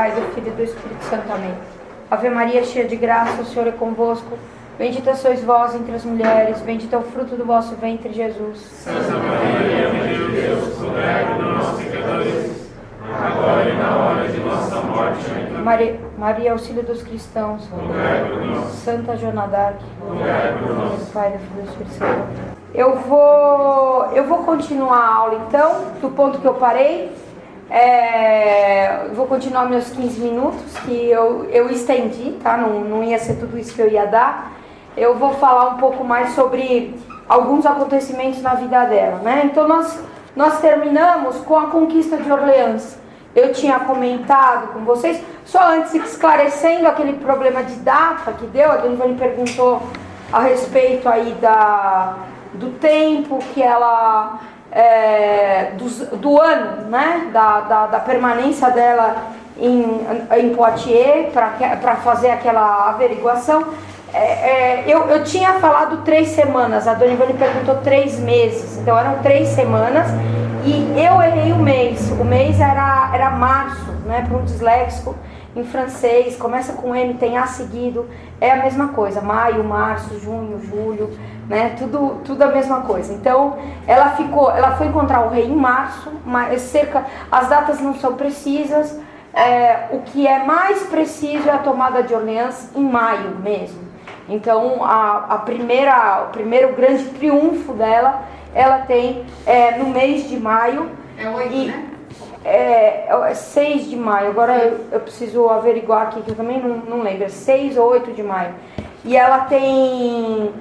Pai, do Filho e do Espírito Santo. Amém. Ave Maria, cheia de graça, o Senhor é convosco. Bendita sois vós entre as mulheres, bendito é o fruto do vosso ventre, Jesus. Santa Maria, Mãe de Deus, rogai por nós, pecadores, agora e na hora de nossa morte. Amém. Maria, auxílio dos cristãos, rogai por nós. Santa Joana d'Arc, rogai por nós. do Pai, do Filho e do Espírito Santo. Eu vou continuar a aula, então, do ponto que eu parei. Vou continuar meus 15 minutos, que eu estendi, tá? Não ia ser tudo isso que eu ia dar. Eu vou falar um pouco mais sobre alguns acontecimentos na vida dela, né? Então nós terminamos com a conquista de Orleans. Eu tinha comentado com vocês, só antes esclarecendo aquele problema de data que deu. A Dona Ivone perguntou a respeito aí do tempo que ela... do ano, né? Da permanência dela em Poitiers para fazer aquela averiguação. Eu tinha falado 3 semanas, a Dona Ivone perguntou 3 meses, então eram 3 semanas e eu errei o mês era março, né, para um disléxico em francês, começa com M, tem A seguido, é a mesma coisa, maio, março, junho, julho, né, tudo a mesma coisa. Então ela foi encontrar o rei em março, as datas não são precisas, o que é mais preciso é a tomada de Orleans em maio mesmo. Então, o primeiro grande triunfo dela, ela tem no mês de maio. É 8, né? É 6 de maio, agora eu preciso averiguar aqui, que eu também não lembro, é 6 ou 8 de maio. E ela tem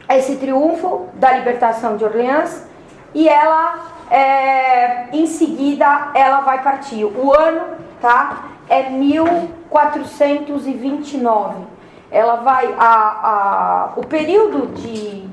esse triunfo da libertação de Orleans, e ela, em seguida, ela vai partir. O ano, tá? É 1429. Ela vai, o período de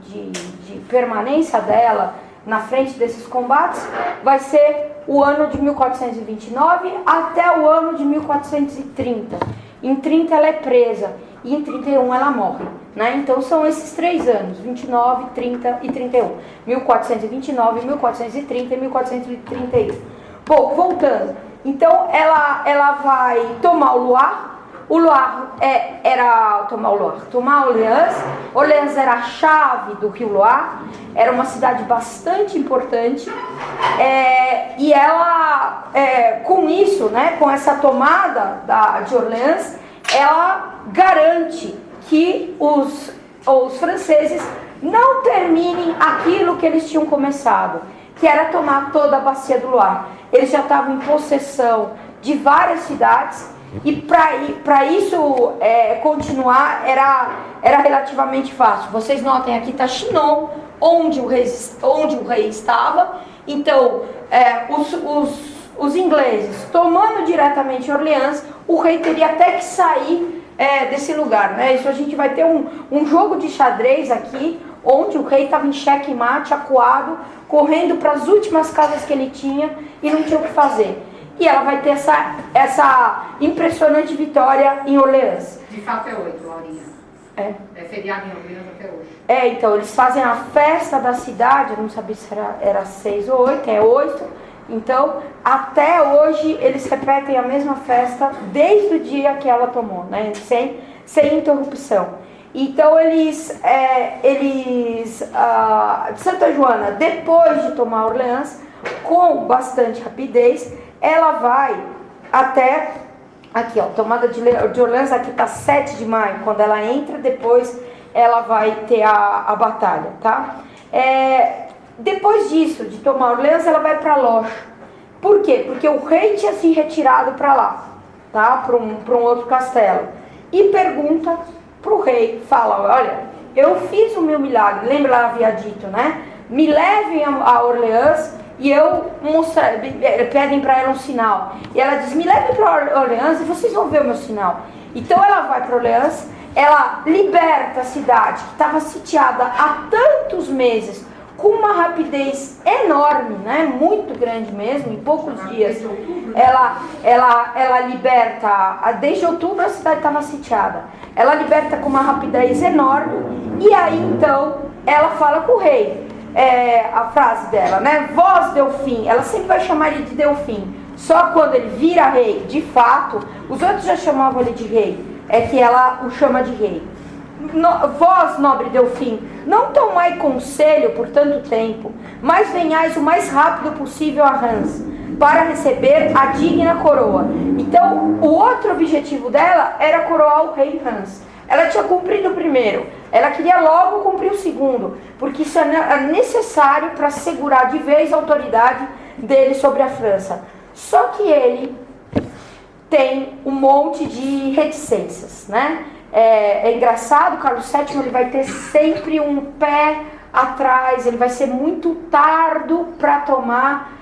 permanência dela na frente desses combates vai ser o ano de 1429 até o ano de 1430. Em 30 ela é presa e em 31 ela morre, né? Então são esses 3 anos, 29, 30 e 31. 1429, 1430 e 1431. Bom, voltando. Então ela vai tomar o Loire. O Loire tomar Orleans. Orleans era a chave do rio Loire, era uma cidade bastante importante, e ela, com isso, né, com essa tomada de Orleans, ela garante que os franceses não terminem aquilo que eles tinham começado, que era tomar toda a bacia do Loire. Eles já estavam em possessão de várias cidades, e para isso continuar era relativamente fácil. Vocês notem, aqui está Chinon, onde o rei estava. Então os ingleses tomando diretamente Orleans, o rei teria até que sair desse lugar, né? Isso a gente vai ter um jogo de xadrez aqui, onde o rei estava em xeque-mate, acuado, correndo para as últimas casas que ele tinha e não tinha o que fazer. E ela vai ter essa impressionante vitória em Orleans. De fato é 8, Laurinha. É feriado em Orleans até hoje. Então eles fazem a festa da cidade, eu não sabia se era 6 ou 8, é 8. Então, até hoje, eles repetem a mesma festa desde o dia que ela tomou, né? Sem interrupção. Então, Santa Joana, depois de tomar Orleans, com bastante rapidez, ela vai até, aqui ó, tomada de Orleans, aqui está 7 de maio, quando ela entra, depois ela vai ter a batalha, tá? Depois disso, de tomar Orleans, ela vai para Loches. Por quê? Porque o rei tinha se retirado para lá, tá? Para um outro castelo. E pergunta para o rei, fala, olha, eu fiz o meu milagre, lembra ela havia dito, né? Me levem a Orleans e eu mostrar, pedem para ela um sinal. E ela diz, me levem para Orleans e vocês vão ver o meu sinal. Então ela vai para Orleans, ela liberta a cidade que estava sitiada há tantos meses, com uma rapidez enorme, né? Muito grande mesmo, em poucos dias. Ela liberta, desde outubro a cidade estava sitiada. Ela liberta com uma rapidez enorme, e aí então ela fala com o rei, a frase dela, né? Vós, Delfim, ela sempre vai chamar ele de Delfim. Só quando ele vira rei, de fato, os outros já chamavam ele de rei, é que ela o chama de rei. Vós, nobre Delfim, não tomai conselho por tanto tempo, mas venhais o mais rápido possível a Hans, para receber a digna coroa. Então, o outro objetivo dela era coroar o rei Hans. Ela tinha cumprido o primeiro, ela queria logo cumprir o segundo, porque isso é necessário para assegurar de vez a autoridade dele sobre a França. Só que ele tem um monte de reticências, né? É engraçado, Carlos VII ele vai ter sempre um pé atrás, ele vai ser muito tardo para tomar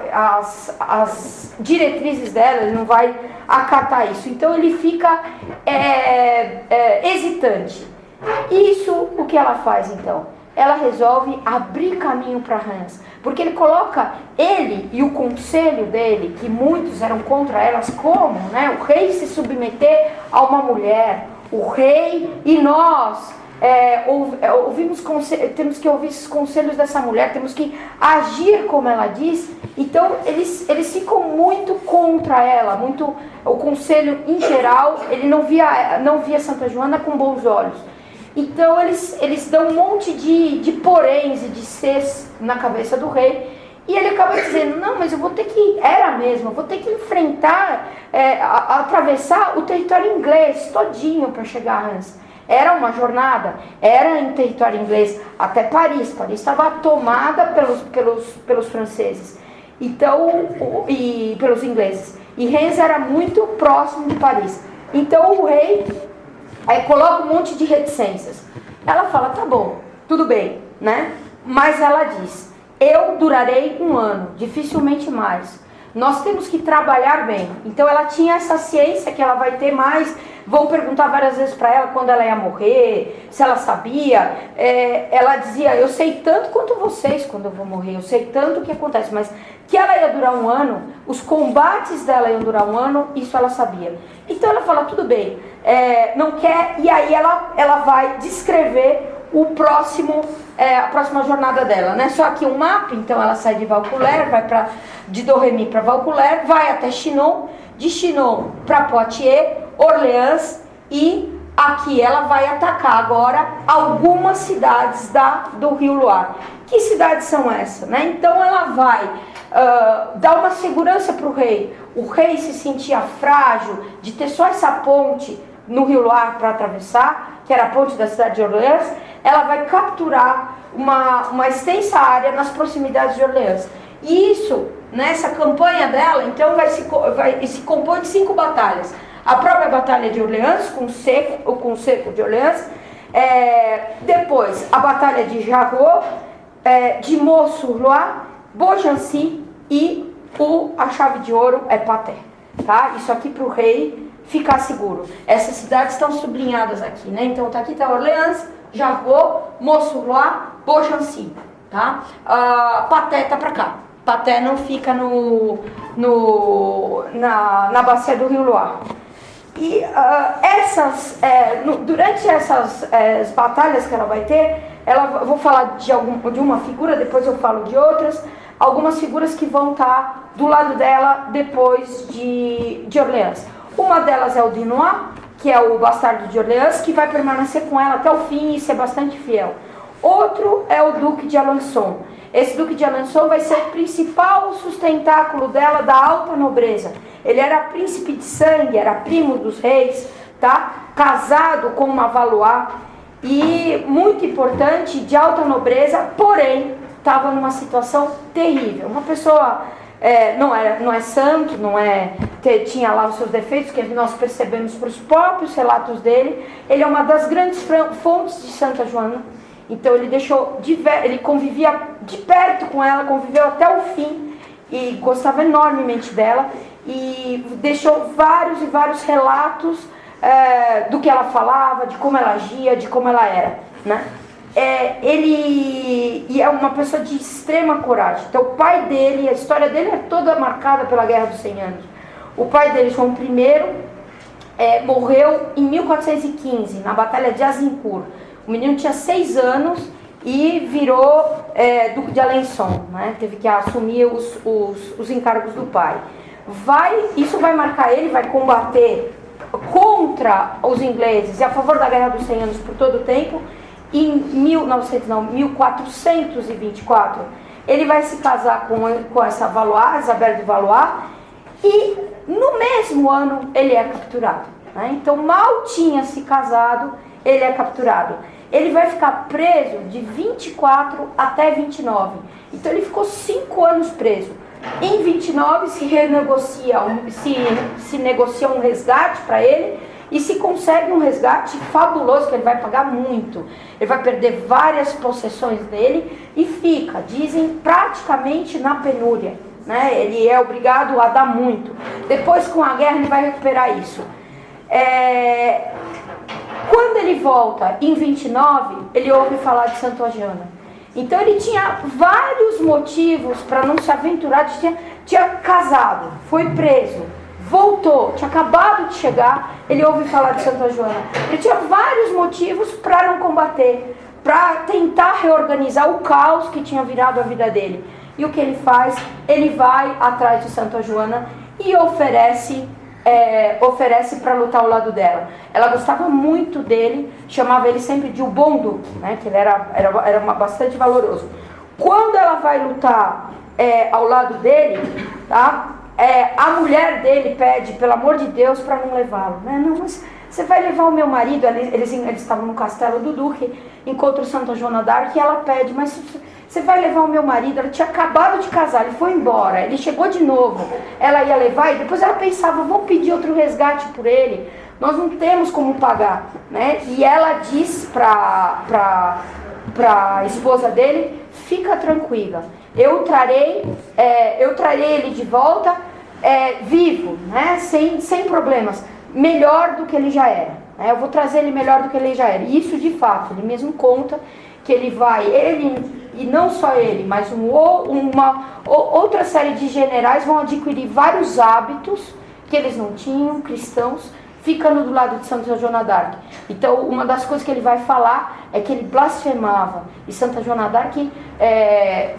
as diretrizes dela, ele não vai acatar isso. Então ele fica hesitante. Isso, o que ela faz então? Ela resolve abrir caminho para Hans, porque ele coloca ele e o conselho dele, que muitos eram contra elas, como, né, o rei se submeter a uma mulher, o rei e nós temos que ouvir esses conselhos dessa mulher, temos que agir como ela diz. Então eles ficam muito contra ela, o conselho em geral, ele não via Santa Joana com bons olhos. Então eles dão um monte de poréns e de sês na cabeça do rei, e ele acaba dizendo, não, mas eu vou ter que enfrentar, atravessar o território inglês todinho para chegar a Hans. Era uma jornada, era em território inglês, até Paris. Paris estava tomada pelos franceses, então, e pelos ingleses, e Reims era muito próximo de Paris. Então o rei coloca um monte de reticências. Ela fala, tá bom, tudo bem, né? Mas ela diz, eu durarei 1 ano, dificilmente mais. Nós temos que trabalhar bem. Então ela tinha essa ciência que ela vai ter mais. Vão perguntar várias vezes para ela quando ela ia morrer, se ela sabia. Ela dizia, eu sei tanto quanto vocês quando eu vou morrer, eu sei tanto o que acontece, mas que ela ia durar 1 ano, os combates dela iam durar 1 ano, isso ela sabia. Então ela fala, tudo bem, não quer, e aí ela vai descrever a próxima jornada dela, né? Só que um mapa, então ela sai de Vaucouleurs, vai de Domremy para Vaucouleurs, vai até Chinon, de Chinon para Poitiers, Orleans, e aqui ela vai atacar agora algumas cidades do Rio Loire. Que cidades são essas, né? Então ela vai dar uma segurança para o rei. O rei se sentia frágil de ter só essa ponte no Rio Loire para atravessar, que era a ponte da cidade de Orleans. Ela vai capturar uma extensa área nas proximidades de Orleans. E isso, nessa campanha dela, então se compõe de 5 batalhas. A própria Batalha de Orleans, com o cerco de Orleans. Depois, a Batalha de Jargeau, de Meaux-sur-Loire, Beaugency e a chave de ouro é Patay. Tá? Isso aqui para o rei ficar seguro. Essas cidades estão sublinhadas aqui, né? Então aqui está Orleans, Jargeau, Meaux-sur-Loire, Beaugency. Tá? Patay está para cá. Patay não fica na bacia do Rio Loire. E durante essas batalhas que ela vai ter, vou falar de uma figura, depois eu falo de outras, algumas figuras que vão estar do lado dela depois de Orleans. Uma delas é o Dunois, que é o bastardo de Orleans, que vai permanecer com ela até o fim e ser bastante fiel. Outro é o Duque de Alençon. Esse Duque de Alençon vai ser o principal sustentáculo dela, da alta nobreza. Ele era príncipe de sangue, era primo dos reis, tá? Casado com uma Valois e, muito importante, de alta nobreza, porém, estava numa situação terrível. Uma pessoa não é santo, tinha lá os seus defeitos, que nós percebemos por os próprios relatos dele. Ele é uma das grandes fontes de Santa Joana. Então ele convivia de perto com ela, conviveu até o fim e gostava enormemente dela, e deixou vários e vários relatos do que ela falava, de como ela agia, de como ela era, né? Ele é uma pessoa de extrema coragem. Então o pai dele, a história dele é toda marcada pela Guerra dos 100 Anos. O pai dele, João I, morreu em 1415, na Batalha de Azincourt. O menino tinha 6 anos e virou duque de Alençon, né? Teve que assumir os encargos do pai. Isso vai marcar ele, vai combater contra os ingleses e a favor da Guerra dos 100 Anos por todo o tempo. Em 1424, ele vai se casar com essa Valois, Isabel de Valois, e no mesmo ano ele é capturado, né? Então mal tinha se casado, ele é capturado. Ele vai ficar preso de 24 até 29. Então ele ficou 5 anos preso. Em 29 se negocia um resgate para ele e se consegue um resgate fabuloso, que ele vai pagar muito. Ele vai perder várias possessões dele e fica, dizem, praticamente na penúria, né? Ele é obrigado a dar muito. Depois, com a guerra, ele vai recuperar isso. Quando ele volta em 29, ele ouve falar de Santo Agena. Então ele tinha vários motivos para não se aventurar. Tinha casado, foi preso, voltou, tinha acabado de chegar, ele ouve falar de Santo Agena. Ele tinha vários motivos para não combater, para tentar reorganizar o caos que tinha virado a vida dele. E o que ele faz? Ele vai atrás de Santo Agena e oferece para lutar ao lado dela. Ela gostava muito dele, chamava ele sempre de o bom duque, né? Que ele era bastante valoroso. Quando ela vai lutar ao lado dele, tá? A mulher dele pede, pelo amor de Deus, para não levá-lo, né? Não, mas você vai levar o meu marido. Eles estavam no castelo do duque, encontra o Santo Joana d'Arc e ela pede, mas você vai levar o meu marido. Ela tinha acabado de casar, ele foi embora, ele chegou de novo, ela ia levar e depois ela pensava, vou pedir outro resgate por ele, nós não temos como pagar, né? E ela diz para a esposa dele, fica tranquila, eu trarei ele de volta vivo, né? Sem problemas, melhor do que ele já era, né? Eu vou trazer ele melhor do que ele já era. E isso de fato, ele mesmo conta que e não só ele, mas outra série de generais vão adquirir vários hábitos que eles não tinham, cristãos, ficando do lado de Santa Joana d'Arc. Então, uma das coisas que ele vai falar é que ele blasfemava, e Santa Joana d'Arc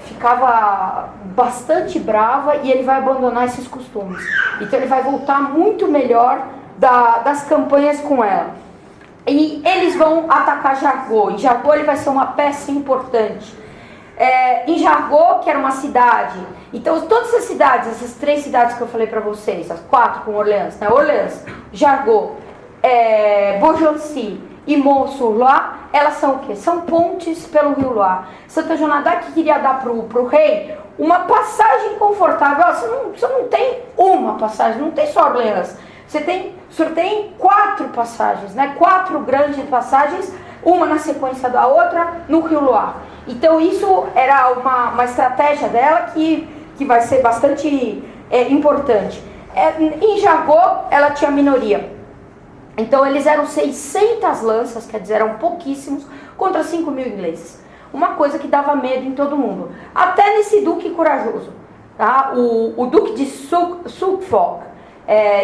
ficava bastante brava e ele vai abandonar esses costumes. Então, ele vai voltar muito melhor das campanhas com ela. E eles vão atacar Jargeau. Em Jargeau ele vai ser uma peça importante. Em Jargeau, que era uma cidade, então todas essas cidades, essas 3 cidades que eu falei para vocês, as 4 com Orleans, né? Orleans, Jargeau, Beaugency e Mont-sur-Loire, elas são o quê? São pontes pelo rio Loire. Santa Joana d'Arc queria dar pro rei uma passagem confortável. Você não tem uma passagem, não tem só Orleans. O senhor tem 4 passagens, né? 4 grandes passagens, uma na sequência da outra, no rio Loire. Então isso era uma estratégia dela que vai ser bastante importante. Em Jargeau ela tinha minoria. Então eles eram 600 lanças, quer dizer, eram pouquíssimos, contra 5 mil ingleses. Uma coisa que dava medo em todo mundo. Até nesse duque corajoso. Tá? O duque de Suffolk,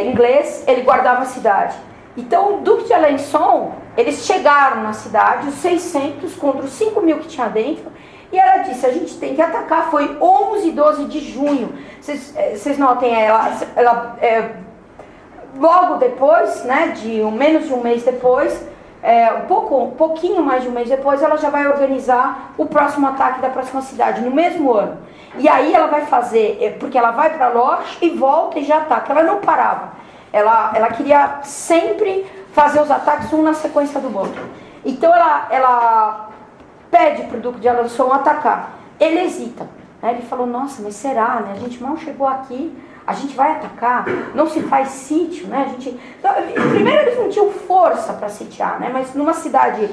inglês, ele guardava a cidade. Então o duque de Alençon, eles chegaram na cidade, os 600 contra os 5 mil que tinha dentro, e ela disse, a gente tem que atacar. Foi 11 e 12 de junho. Vocês notem, ela logo depois, né, menos de um mês depois, um pouquinho mais de um mês depois, ela já vai organizar o próximo ataque da próxima cidade, no mesmo ano. E aí ela vai fazer, porque ela vai para Lorch e volta e já ataca. Ela não parava. Ela queria sempre fazer os ataques um na sequência do outro. Então ela pede para o Duque de Alençon atacar. Ele hesita, né? Ele falou, nossa, mas será, né? A gente mal chegou aqui, a gente vai atacar, não se faz sítio, né? Primeiro eles não tinham força para sitiar, né? Mas numa cidade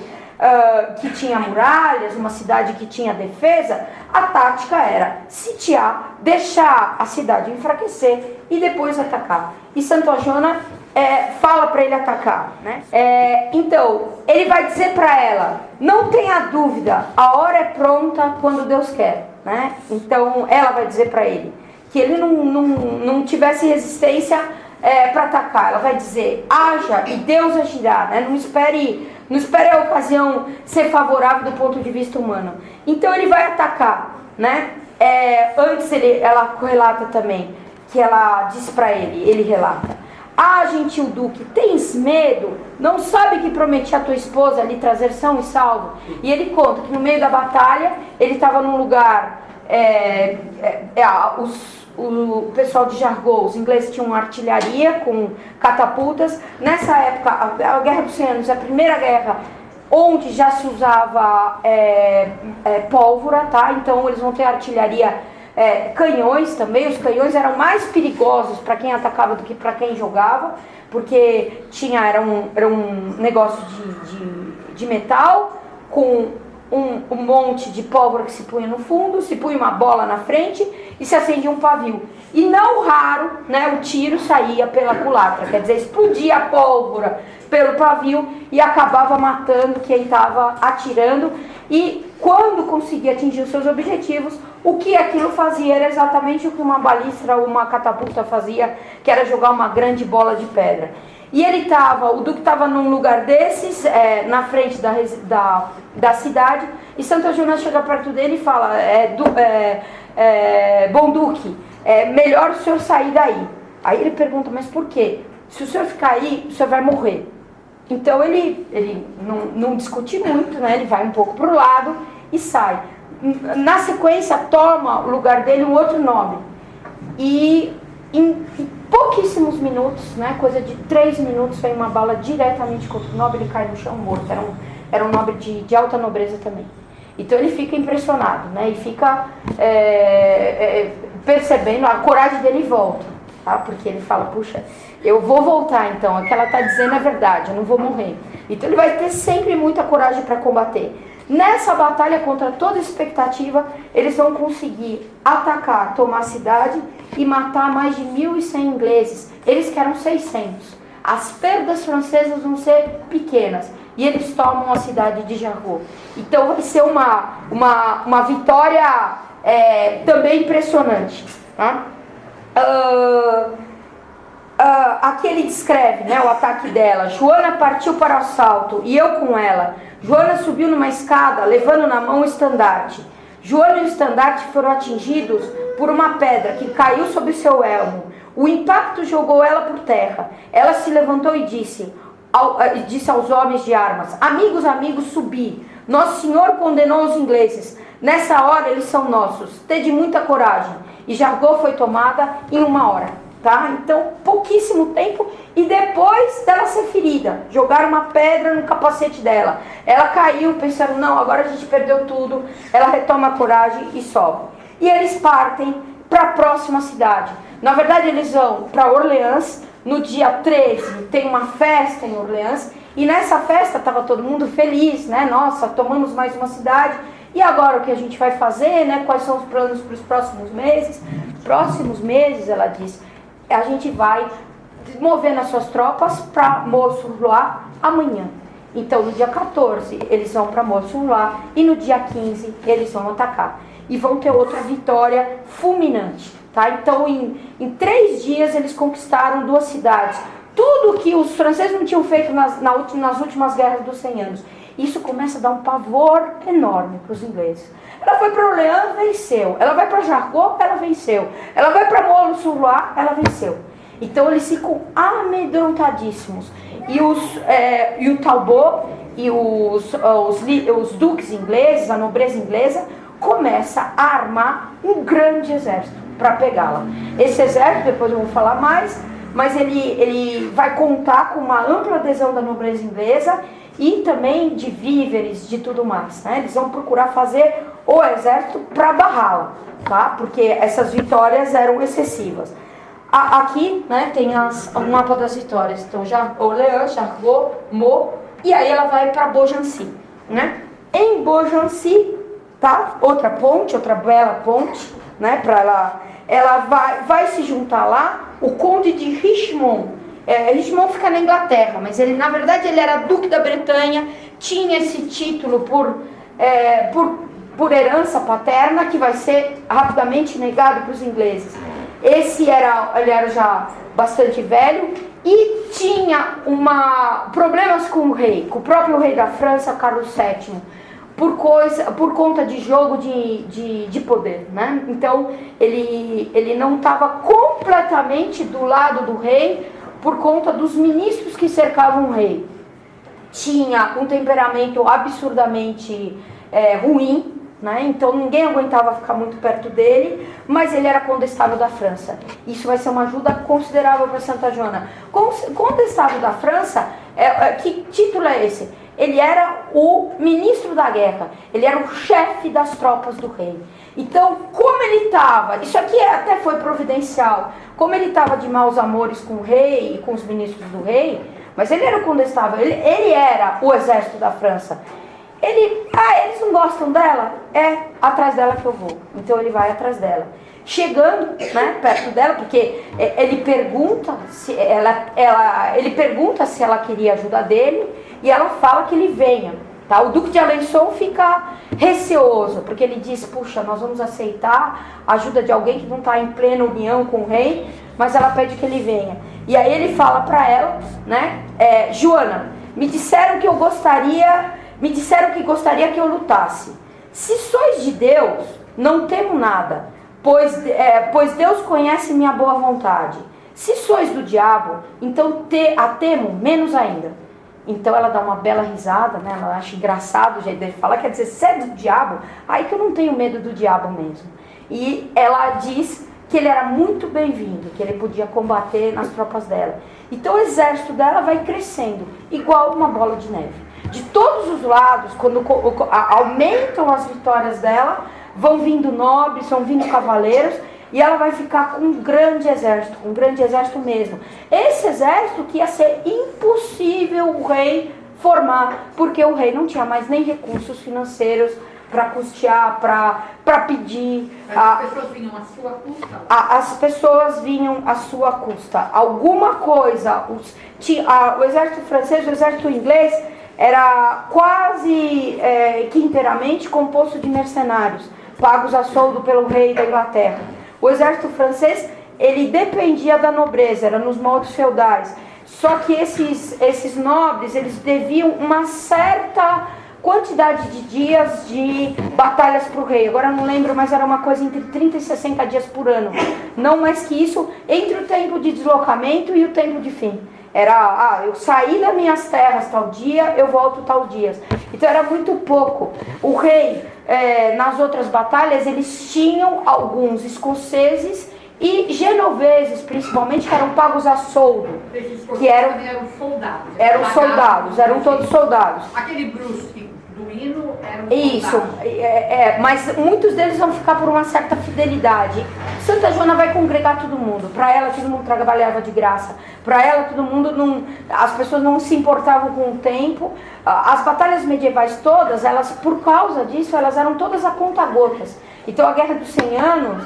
que tinha muralhas, uma cidade que tinha defesa, a tática era sitiar, deixar a cidade enfraquecer e depois atacar. E Santo Agena fala para ele atacar, né? Então, ele vai dizer para ela, não tenha dúvida, a hora é pronta quando Deus quer, né? Então, ela vai dizer para ele que ele não tivesse resistência para atacar. Ela vai dizer, haja e Deus agirá, né? Não espere não espere a ocasião ser favorável do ponto de vista humano. Então ele vai atacar, né? Antes ela relata também, que ela diz para ele relata: ah, gentil duque, tens medo? Não sabe que prometi a tua esposa lhe trazer são e salvo? E ele conta que no meio da batalha, ele estava num lugar, o pessoal de Jargó, os ingleses tinham artilharia com catapultas. Nessa época, a Guerra dos 100 Anos, a primeira guerra onde já se usava pólvora, tá? Então eles vão ter artilharia, canhões também. Os canhões eram mais perigosos para quem atacava do que para quem jogava, porque era um negócio de metal com um monte de pólvora que se punha no fundo, se punha uma bola na frente e se acendia um pavio. E não raro, né, o tiro saía pela culatra, quer dizer, explodia a pólvora pelo pavio e acabava matando quem estava atirando. E quando conseguia atingir os seus objetivos, o que aquilo fazia era exatamente o que uma balistra ou uma catapulta fazia, que era jogar uma grande bola de pedra. E o duque estava num lugar desses, na frente da cidade, e Santo Agionas chega perto dele e fala: bom duque, melhor o senhor sair daí. Aí ele pergunta: mas por quê? Se o senhor ficar aí, o senhor vai morrer. Então ele não discute muito, né? Ele vai um pouco para o lado e sai. Na sequência, toma o lugar dele um outro nobre. E em pouquíssimos minutos, né, coisa de 3 minutos, vem uma bala diretamente contra o nobre, ele cai no chão morto. Era um nobre de alta nobreza também. Então ele fica impressionado, né, e fica percebendo, a coragem dele volta, tá? Porque ele fala: puxa, eu vou voltar então, o que ela está dizendo é verdade, eu não vou morrer. Então ele vai ter sempre muita coragem para combater. Nessa batalha, contra toda expectativa, eles vão conseguir atacar, tomar a cidade e matar mais de 1.100 ingleses. Eles que eram 600. As perdas francesas vão ser pequenas e eles tomam a cidade de Jargó. Então vai ser uma vitória também impressionante, tá? Aqui ele descreve, né, o ataque dela. Joana partiu para o assalto e eu com ela. Joana subiu numa escada, levando na mão o estandarte. Joana e o estandarte foram atingidos por uma pedra que caiu sobre seu elmo. O impacto jogou ela por terra. Ela se levantou e disse aos homens de armas: amigos, amigos, subi. Nosso Senhor condenou os ingleses. Nessa hora eles são nossos. Tede muita coragem. E Jargó foi tomada em 1 hora. Tá? Então, pouquíssimo tempo, e depois dela ser ferida, jogaram uma pedra no capacete dela. Ela caiu, pensando: não, agora a gente perdeu tudo. Ela retoma a coragem e sobe. E eles partem para a próxima cidade. Na verdade, eles vão para Orleans. No dia 13 tem uma festa em Orleans, e nessa festa estava todo mundo feliz, né? Nossa, tomamos mais uma cidade. E agora o que a gente vai fazer, né? Quais são os planos para os próximos meses? Próximos meses, ela diz, a gente vai movendo as suas tropas para Mont-sur-Loire amanhã. Então, no dia 14, eles vão para Mont-sur-Loire e no dia 15, eles vão atacar. E vão ter outra vitória fulminante, tá? Então, em 3 dias, eles conquistaram 2 cidades. Tudo que os franceses não tinham feito nas últimas guerras dos 100 anos. Isso começa a dar um pavor enorme para os ingleses. Ela foi para Orleans, venceu. Ela vai para Jargó, ela venceu. Ela vai para Mont-sur-Loire, ela venceu. Então eles ficam amedrontadíssimos. E o Talbot e os duques ingleses, a nobreza inglesa, começa a armar um grande exército para pegá-la. Esse exército, depois eu vou falar mais, mas ele vai contar com uma ampla adesão da nobreza inglesa e também de víveres, de tudo mais, né? Eles vão procurar fazer o exército para barrá-la, tá? Porque essas vitórias eram excessivas. Aqui, né, tem o mapa das vitórias. Então, Orleans, Jargó, Meaux, e aí ela vai para Beaugency, né? Em Beaugency, tá? Outra bela ponte, né? Ela vai se juntar lá o conde de Richmond. Richmond fica na Inglaterra, mas ele, na verdade, ele era duque da Bretanha, tinha esse título por herança paterna, que vai ser rapidamente negado para os ingleses. Ele era já bastante velho e tinha problemas com o rei, com o próprio rei da França, Carlos VII, por conta de jogo de poder, né? Então ele não estava completamente do lado do rei por conta dos ministros que cercavam o rei. Tinha um temperamento absurdamente ruim, né? Então ninguém aguentava ficar muito perto dele, mas ele era condestável da França. Isso vai ser uma ajuda considerável para Santa Joana. Condestável da França, que título é esse? Ele era o ministro da guerra, ele era o chefe das tropas do rei. Então, como ele estava, isso aqui até foi providencial, como ele estava de maus amores com o rei e com os ministros do rei, mas ele era condestável, ele era o exército da França. Eles não gostam dela? Atrás dela que eu vou. Então ele vai atrás dela. Chegando, né, perto dela, porque ele pergunta se ela queria ajuda dele, e ela fala que ele venha. Tá? O Duque de Alençon fica receoso, porque ele diz, puxa, nós vamos aceitar a ajuda de alguém que não está em plena união com o rei, mas ela pede que ele venha. E aí ele fala para ela, né, Joana, me disseram que gostaria que eu lutasse. Se sois de Deus, não temo nada, pois Deus conhece minha boa vontade. Se sois do diabo, então a temo menos ainda. Então ela dá uma bela risada, né? Ela acha engraçado o jeito dele falar, quer dizer, se é do diabo, aí que eu não tenho medo do diabo mesmo. E ela diz que ele era muito bem-vindo, que ele podia combater nas tropas dela. Então o exército dela vai crescendo, igual uma bola de neve. De todos os lados, quando aumentam as vitórias dela, vão vindo nobres, vão vindo cavaleiros, e ela vai ficar com um grande exército mesmo. Esse exército que ia ser impossível o rei formar, porque o rei não tinha mais nem recursos financeiros para custear, para pedir. As pessoas vinham à sua custa? As pessoas vinham à sua custa. Alguma coisa, o exército francês, o exército inglês, era quase que inteiramente composto de mercenários, pagos a soldo pelo rei da Inglaterra. O exército francês, ele dependia da nobreza, era nos moldes feudais. Só que esses nobres, eles deviam uma certa quantidade de dias de batalhas para o rei. Agora eu não lembro, mas era uma coisa entre 30 e 60 dias por ano. Não mais que isso, entre o tempo de deslocamento e o tempo de fim. Era, eu saí das minhas terras tal dia, eu volto tal dia. Então era muito pouco. O rei, nas outras batalhas, eles tinham alguns escoceses e genoveses, principalmente, que eram pagos a soldo. Que eram soldados. Eram soldados, eram todos soldados. Aquele Brusque do hino era um Isso, soldado. mas muitos deles vão ficar por uma certa fidelidade. Santa Joana vai congregar todo mundo. Para ela, todo mundo trabalhava de graça. Para ela, todo mundo não. As pessoas não se importavam com o tempo. As batalhas medievais todas, elas, por causa disso, elas eram todas a conta-gotas. Então, a Guerra dos 100 Anos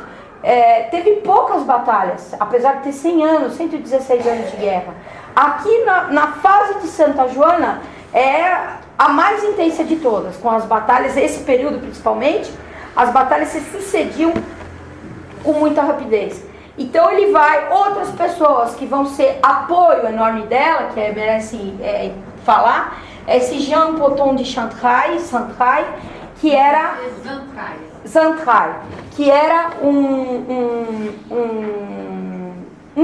teve poucas batalhas, apesar de ter 100 anos, 116 anos de guerra. Aqui na fase de Santa Joana é a mais intensa de todas, com as batalhas, esse período principalmente, as batalhas se sucediam com muita rapidez. Então ele vai, outras pessoas que vão ser apoio enorme dela, que merece falar, esse Jean Poton de Xantrailles, que era Xantrailles, que era um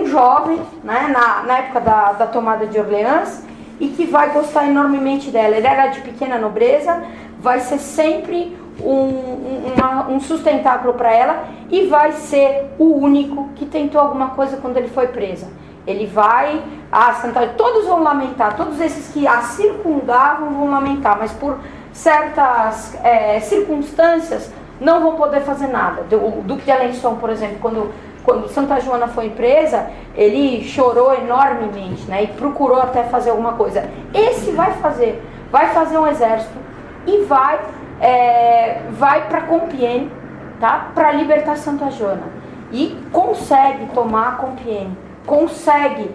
jovem, né, na época da tomada de Orleans, e que vai gostar enormemente dela. Ele era de pequena nobreza, vai ser sempre um sustentáculo para ela, e vai ser o único que tentou alguma coisa quando ele foi presa. Ele vai, todos vão lamentar, todos esses que a circundavam vão lamentar, mas por certas circunstâncias não vão poder fazer nada. O Duque de Alençon, por exemplo, quando Santa Joana foi presa, ele chorou enormemente, né, e procurou até fazer alguma coisa. Esse vai fazer um exército e vai para Compiègne, tá, para libertar Santa Joana, e consegue tomar Compiègne, consegue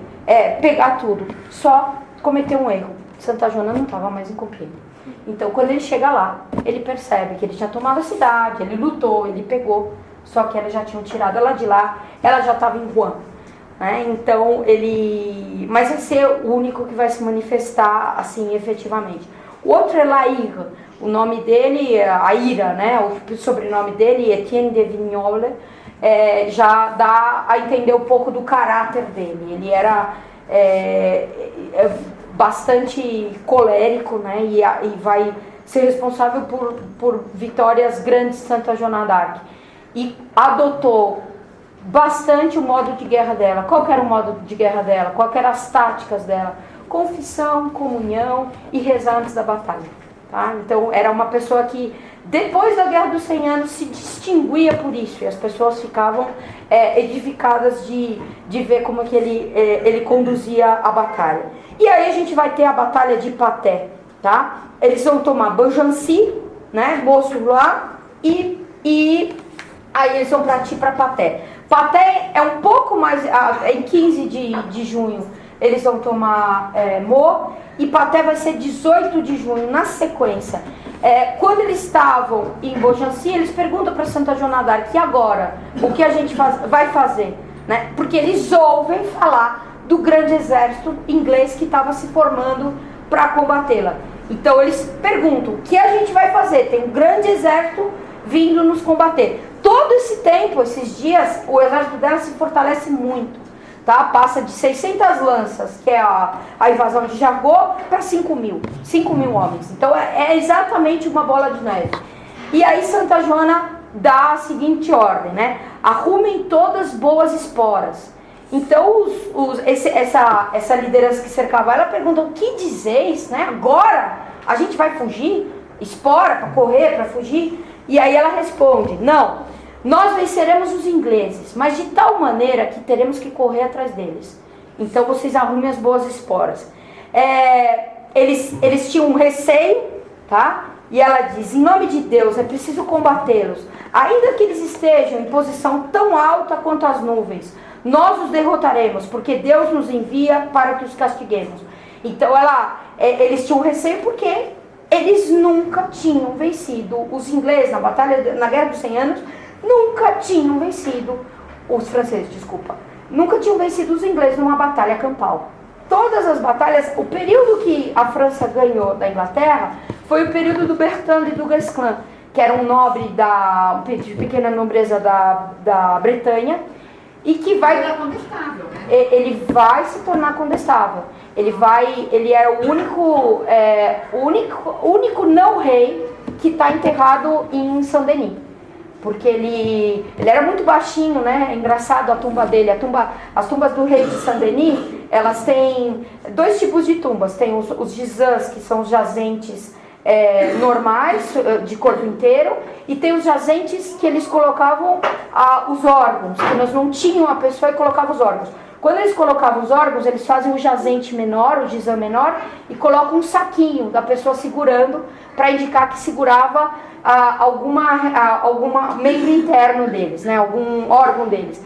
pegar tudo, só cometeu um erro. Santa Joana não estava mais em Compiègne. Então, quando ele chega lá, ele percebe que ele tinha tomado a cidade, ele lutou, ele pegou, só que elas já tinham tirado ela de lá, ela já estava em Rouen. né? Então mas vai ser o único que vai se manifestar assim efetivamente. O outro é Lair, o nome dele é Aira, né? O sobrenome dele é Etienne de Vignolle, já dá a entender um pouco do caráter dele. Ele era bastante colérico, né? E vai ser responsável por vitórias grandes de Santa Joana d'Arc. E adotou bastante o modo de guerra dela. Qual que era o modo de guerra dela? Qual que eram as táticas dela? Confissão, comunhão e rezar antes da batalha. Tá? Então era uma pessoa que depois da Guerra dos 100 Anos se distinguia por isso. E as pessoas ficavam edificadas de ver como é que ele conduzia a batalha. E aí a gente vai ter a batalha de Patay. Tá? Eles vão tomar Beaugency, né? Mossoula e aí eles vão partir para Patay. Patay é um pouco mais, em 15 de junho eles vão tomar Meaux, e Patay vai ser 18 de junho, na sequência. Quando eles estavam em Beaugency, eles perguntam para Santa Joana d'Arc, e agora? O que a gente vai fazer? Né? Porque eles ouvem falar do grande exército inglês que estava se formando para combatê-la. Então eles perguntam, o que a gente vai fazer? Tem um grande exército vindo nos combater. Todo esse tempo, esses dias, o exército dela se fortalece muito, tá? Passa de 600 lanças, que é a invasão de Jargeau, para 5 mil homens. Então é exatamente uma bola de neve. E aí Santa Joana dá a seguinte ordem, né? Arrumem todas boas esporas. Então essa liderança que cercava ela pergunta, o que dizeis, né? Agora a gente vai fugir? Espora para correr, para fugir? E aí ela responde, não, nós venceremos os ingleses, mas de tal maneira que teremos que correr atrás deles. Então vocês arrumem as boas esporas. Eles tinham um receio, tá? E ela diz, em nome de Deus, é preciso combatê-los. Ainda que eles estejam em posição tão alta quanto as nuvens, nós os derrotaremos, porque Deus nos envia para que os castiguemos. Então eles tinham receio porque eles nunca tinham vencido os ingleses na Guerra dos 100 Anos, nunca tinham vencido os franceses, nunca tinham vencido os ingleses numa batalha campal. Todas as batalhas, o período que a França ganhou da Inglaterra foi o período do Bertrand e do Guesclin, que era um nobre de pequena nobreza da Bretanha, e que vai... Ele é condestável, né? Ele vai se tornar condestável. Ele era o único não rei que está enterrado em Saint-Denis. Porque ele era muito baixinho, né? É engraçado a tumba dele. As tumbas do rei de Saint-Denis, elas têm 2 tipos de tumbas. Tem os gisans, que são os jazentes normais, de corpo inteiro, e tem os jazentes que eles colocavam os órgãos, que nós não tínhamos a pessoa e colocavam os órgãos. Quando eles colocavam os órgãos, eles fazem o jazente menor, o gisant menor, e colocam um saquinho da pessoa segurando, para indicar que segurava alguma membro interno deles, né, algum órgão deles.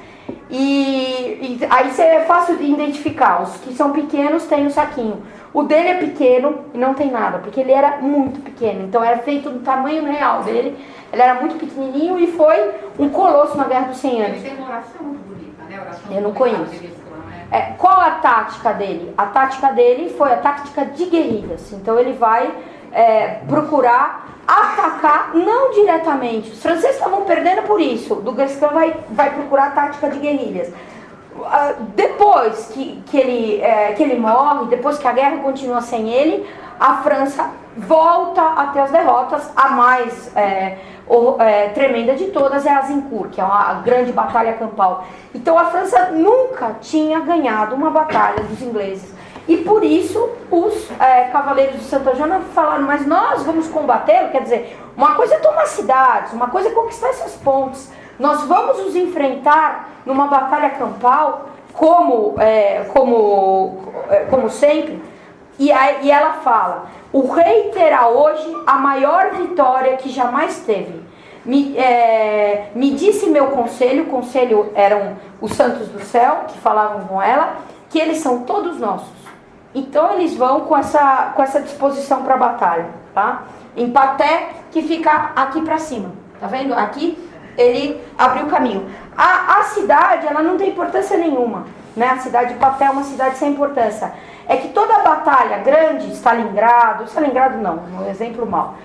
E aí é fácil de identificar. Os que são pequenos têm o saquinho. O dele é pequeno e não tem nada, porque ele era muito pequeno. Então era feito do tamanho real dele. Ele era muito pequenininho e foi um colosso na Guerra dos 100 Anos. Ele tem uma oração muito bonita, né? Oração eu não conheço. Qual a tática dele? A tática dele foi a tática de guerrilhas. Então ele vai procurar atacar, não diretamente. Os franceses estavam perdendo por isso. Do Guesclin vai procurar a tática de guerrilhas. Depois que ele morre, depois que a guerra continua sem ele, a França volta a ter as derrotas. A mais tremenda de todas é a Azincourt, que é a grande batalha campal. Então a França nunca tinha ganhado uma batalha dos ingleses. E por isso os cavaleiros de Santa Joana falaram, mas nós vamos combatê-lo. Quer dizer, uma coisa é tomar cidades, uma coisa é conquistar essas pontes. Nós vamos os enfrentar numa batalha campal, como sempre. E ela fala, o rei terá hoje a maior vitória que jamais teve. Me disse meu conselho, o conselho eram os santos do céu, que falavam com ela, que eles são todos nossos. Então eles vão com essa disposição para a batalha, tá? Em Patay, que fica aqui para cima, tá vendo? Aqui ele abriu o caminho. A cidade, ela não tem importância nenhuma. né, a cidade de papel é uma cidade sem importância, é que toda batalha grande, Stalingrado não, um exemplo mau,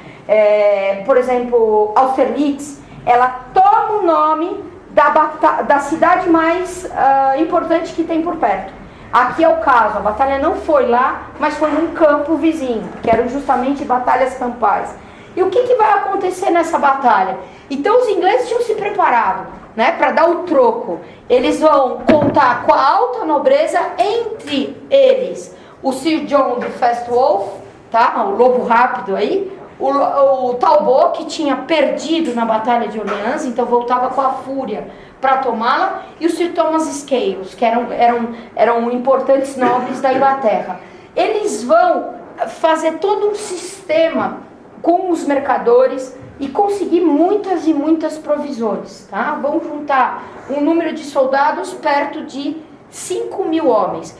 por exemplo, Austerlitz, ela toma o nome da cidade mais importante que tem por perto. Aqui é o caso, a batalha não foi lá, mas foi num campo vizinho, que eram justamente batalhas campais. E o que vai acontecer nessa batalha? Então os ingleses tinham se preparado, né, para dar o troco. Eles vão contar com a alta nobreza, entre eles o Sir John de Fast Wolf, tá, o lobo rápido aí, o Talbot, que tinha perdido na batalha de Orleans, então voltava com a fúria para tomá-la, e o Sir Thomas Scales, que eram importantes nobres da Inglaterra. Eles vão fazer todo um sistema com os mercadores e conseguir muitas e muitas provisões, tá? Vão juntar um número de soldados perto de 5.000 homens.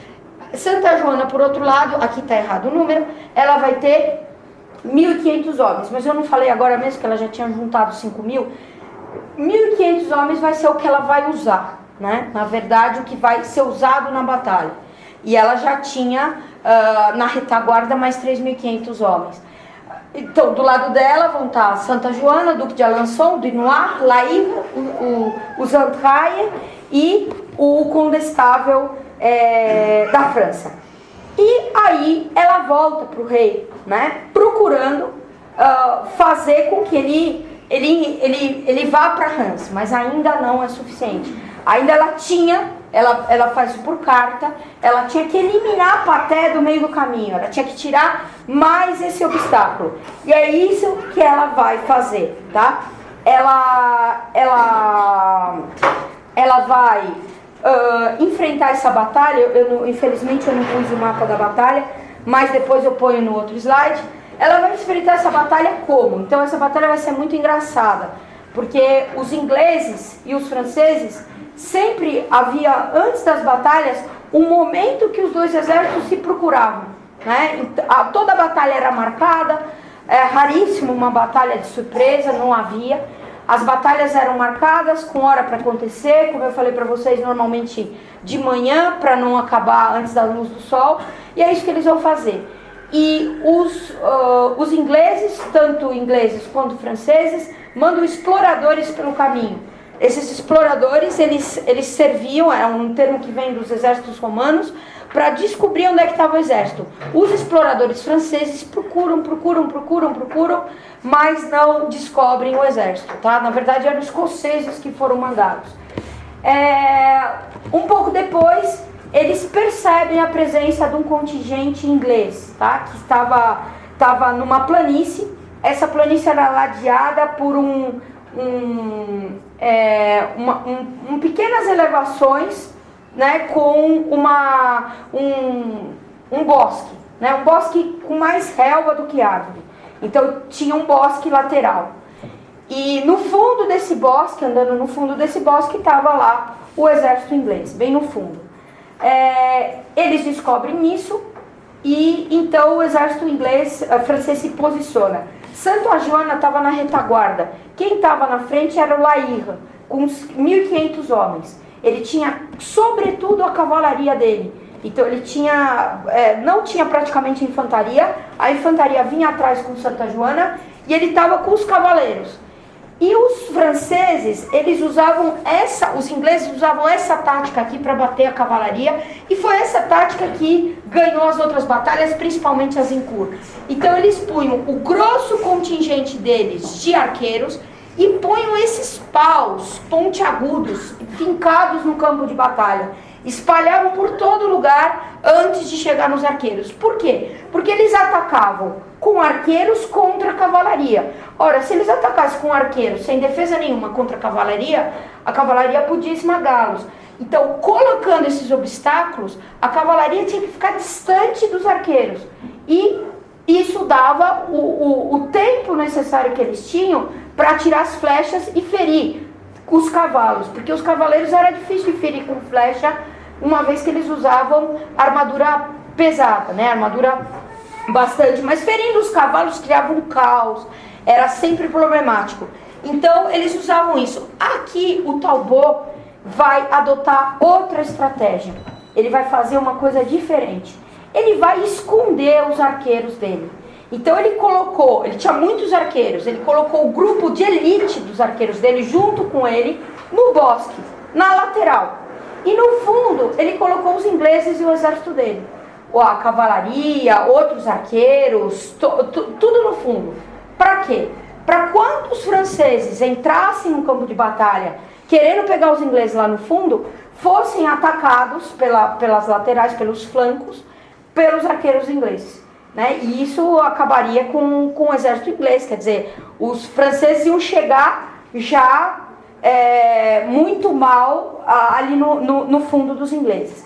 Santa Joana, por outro lado, aqui está errado o número, ela vai ter 1.500 homens, mas eu não falei agora mesmo que ela já tinha juntado 5.000. 1.500 homens vai ser o que ela vai usar, né? Na verdade, o que vai ser usado na batalha. E ela já tinha na retaguarda mais 3.500 homens. Então, do lado dela vão estar Santa Joana, Duque de Alençon, Dunois, Laïr, o Zantraille e o Condestável da França. E aí ela volta para o rei, né, procurando fazer com que ele vá para Reims, mas ainda não é suficiente. Ainda ela faz isso por carta, ela tinha que eliminar a Paté do meio do caminho, ela tinha que tirar mais esse obstáculo. E é isso que ela vai fazer, tá? Ela vai enfrentar essa batalha. Infelizmente eu não pus o mapa da batalha, mas depois eu ponho no outro slide. Ela vai enfrentar essa batalha como? Então essa batalha vai ser muito engraçada, porque os ingleses e os franceses sempre havia, antes das batalhas, um momento que os dois exércitos se procuravam, né? Toda a batalha era marcada, é raríssimo uma batalha de surpresa, não havia. As batalhas eram marcadas com hora para acontecer, como eu falei para vocês, normalmente de manhã, para não acabar antes da luz do sol, e é isso que eles vão fazer. E os ingleses, tanto ingleses quanto franceses, mandam exploradores pelo caminho. Esses exploradores, eles serviam, é um termo que vem dos exércitos romanos, para descobrir onde é que estava o exército. Os exploradores franceses procuram, mas não descobrem o exército, tá? Na verdade, eram os escoceses que foram mandados. Um pouco depois, eles percebem a presença de um contingente inglês, tá? Que estava numa planície. Essa planície era ladeada por pequenas elevações, né, com um bosque, né, um bosque com mais relva do que árvore. Então tinha um bosque lateral. E no fundo desse bosque, andando no fundo desse bosque, estava lá o exército inglês, bem no fundo. Eles descobrem isso e então o exército francês se posiciona. Santa Joana estava na retaguarda. Quem estava na frente era o Laïr, com uns 1.500 homens. Ele tinha, sobretudo, a cavalaria dele. Então ele não tinha praticamente infantaria. A infantaria vinha atrás com Santa Joana e ele estava com os cavaleiros. E os franceses, os ingleses usavam essa tática aqui para bater a cavalaria, e foi essa tática que ganhou as outras batalhas, principalmente as Azincourt. Então eles punham o grosso contingente deles de arqueiros e punham esses paus pontiagudos, fincados no campo de batalha. Espalhavam por todo lugar antes de chegar nos arqueiros. Por quê? Porque eles atacavam com arqueiros contra a cavalaria. Ora, se eles atacassem com arqueiros sem defesa nenhuma contra a cavalaria podia esmagá-los. Então, colocando esses obstáculos, a cavalaria tinha que ficar distante dos arqueiros. E isso dava o tempo necessário que eles tinham para atirar as flechas e ferir os cavalos. Porque os cavaleiros era difícil de ferir com flecha, uma vez que eles usavam armadura pesada, né? Armadura bastante. Mas ferindo os cavalos criava um caos. Era sempre problemático. Então, eles usavam isso. Aqui, o Talbot vai adotar outra estratégia. ele vai fazer uma coisa diferente. Ele vai esconder os arqueiros dele. Então ele tinha muitos arqueiros, ele colocou o grupo de elite dos arqueiros dele junto com ele no bosque, na lateral. E no fundo ele colocou os ingleses e o exército dele. A cavalaria, outros arqueiros, tudo no fundo. Para quê? Para quando os franceses entrassem no campo de batalha, querendo pegar os ingleses lá no fundo, fossem atacados pelas laterais, pelos flancos, pelos arqueiros ingleses. Né? E isso acabaria com o exército inglês, quer dizer, os franceses iam chegar já muito mal ali no fundo dos ingleses.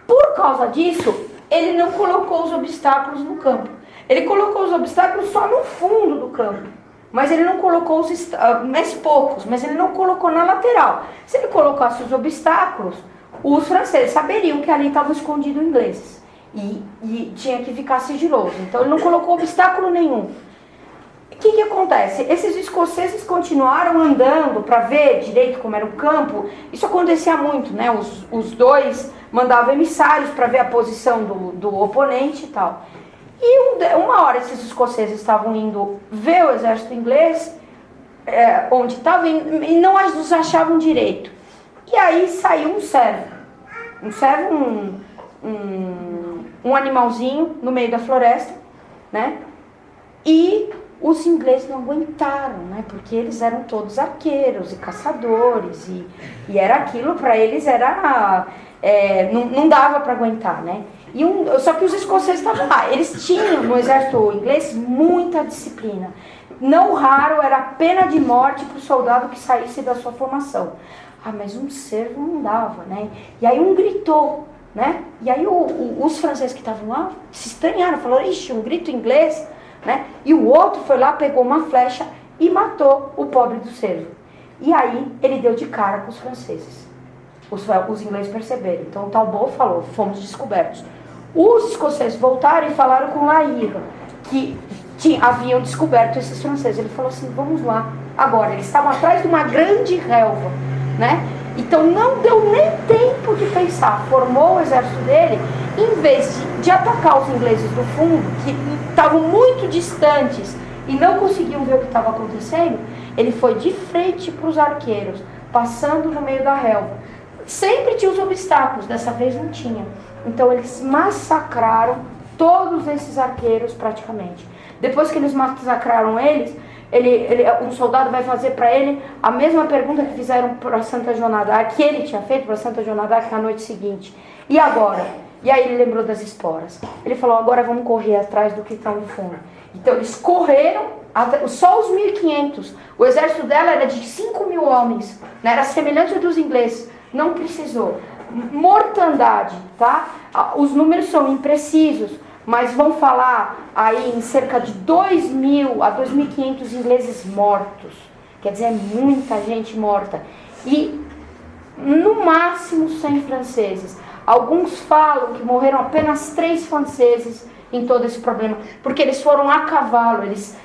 Por causa disso, ele não colocou os obstáculos no campo. Ele colocou os obstáculos só no fundo do campo. Mas ele não colocou mais poucos, mas ele não colocou na lateral. Se ele colocasse os obstáculos, os franceses saberiam que ali estavam escondidos ingleses. E tinha que ficar sigiloso. Então ele não colocou obstáculo nenhum. O que acontece? Esses escoceses continuaram andando para ver direito como era o campo. Isso acontecia muito, né? Os dois mandavam emissários para ver a posição do oponente e tal. E uma hora esses escoceses estavam indo ver o exército inglês, onde estava, e não os achavam direito. E aí saiu um servo. Um animalzinho no meio da floresta, né? E os ingleses não aguentaram, né? Porque eles eram todos arqueiros e caçadores, e era aquilo para eles, não dava para aguentar, né? Só que os escoceses estavam lá, eles tinham no exército inglês muita disciplina. Não raro era pena de morte para o soldado que saísse da sua formação. Mas um servo não dava, né? E aí um gritou, né? E aí os franceses que estavam lá se estranharam, falaram, ixi, um grito inglês, né? E o outro foi lá, pegou uma flecha e matou o pobre do servo. E aí ele deu de cara com os franceses. Os ingleses perceberam. Então o Talbot falou, fomos descobertos. Os escoceses voltaram e falaram com Laíra, que haviam descoberto esses franceses. Ele falou assim, vamos lá. Agora, eles estavam atrás de uma grande relva, né? Então não deu nem tempo de pensar. Formou o exército dele, em vez de atacar os ingleses do fundo, que estavam muito distantes e não conseguiam ver o que estava acontecendo, ele foi de frente para os arqueiros, passando no meio da relva. Sempre tinha os obstáculos, dessa vez não tinha. Então eles massacraram todos esses arqueiros praticamente. Depois que eles massacraram eles, um soldado vai fazer para ele a mesma pergunta que fizeram para Santa Joana d'Arc, que ele tinha feito para Santa Joana d'Arc na noite seguinte. E agora? E aí ele lembrou das esporas. Ele falou, agora vamos correr atrás do que está no fundo. Então eles correram, só os 1.500. O exército dela era de 5.000 homens, né? Era semelhante ao dos ingleses. Não precisou. Mortandade, tá? Os números são imprecisos, mas vão falar aí em cerca de 2.000 a 2.500 ingleses mortos. Quer dizer, muita gente morta. E no máximo 100 franceses. Alguns falam que morreram apenas 3 franceses em todo esse problema, porque eles foram a cavalo, eles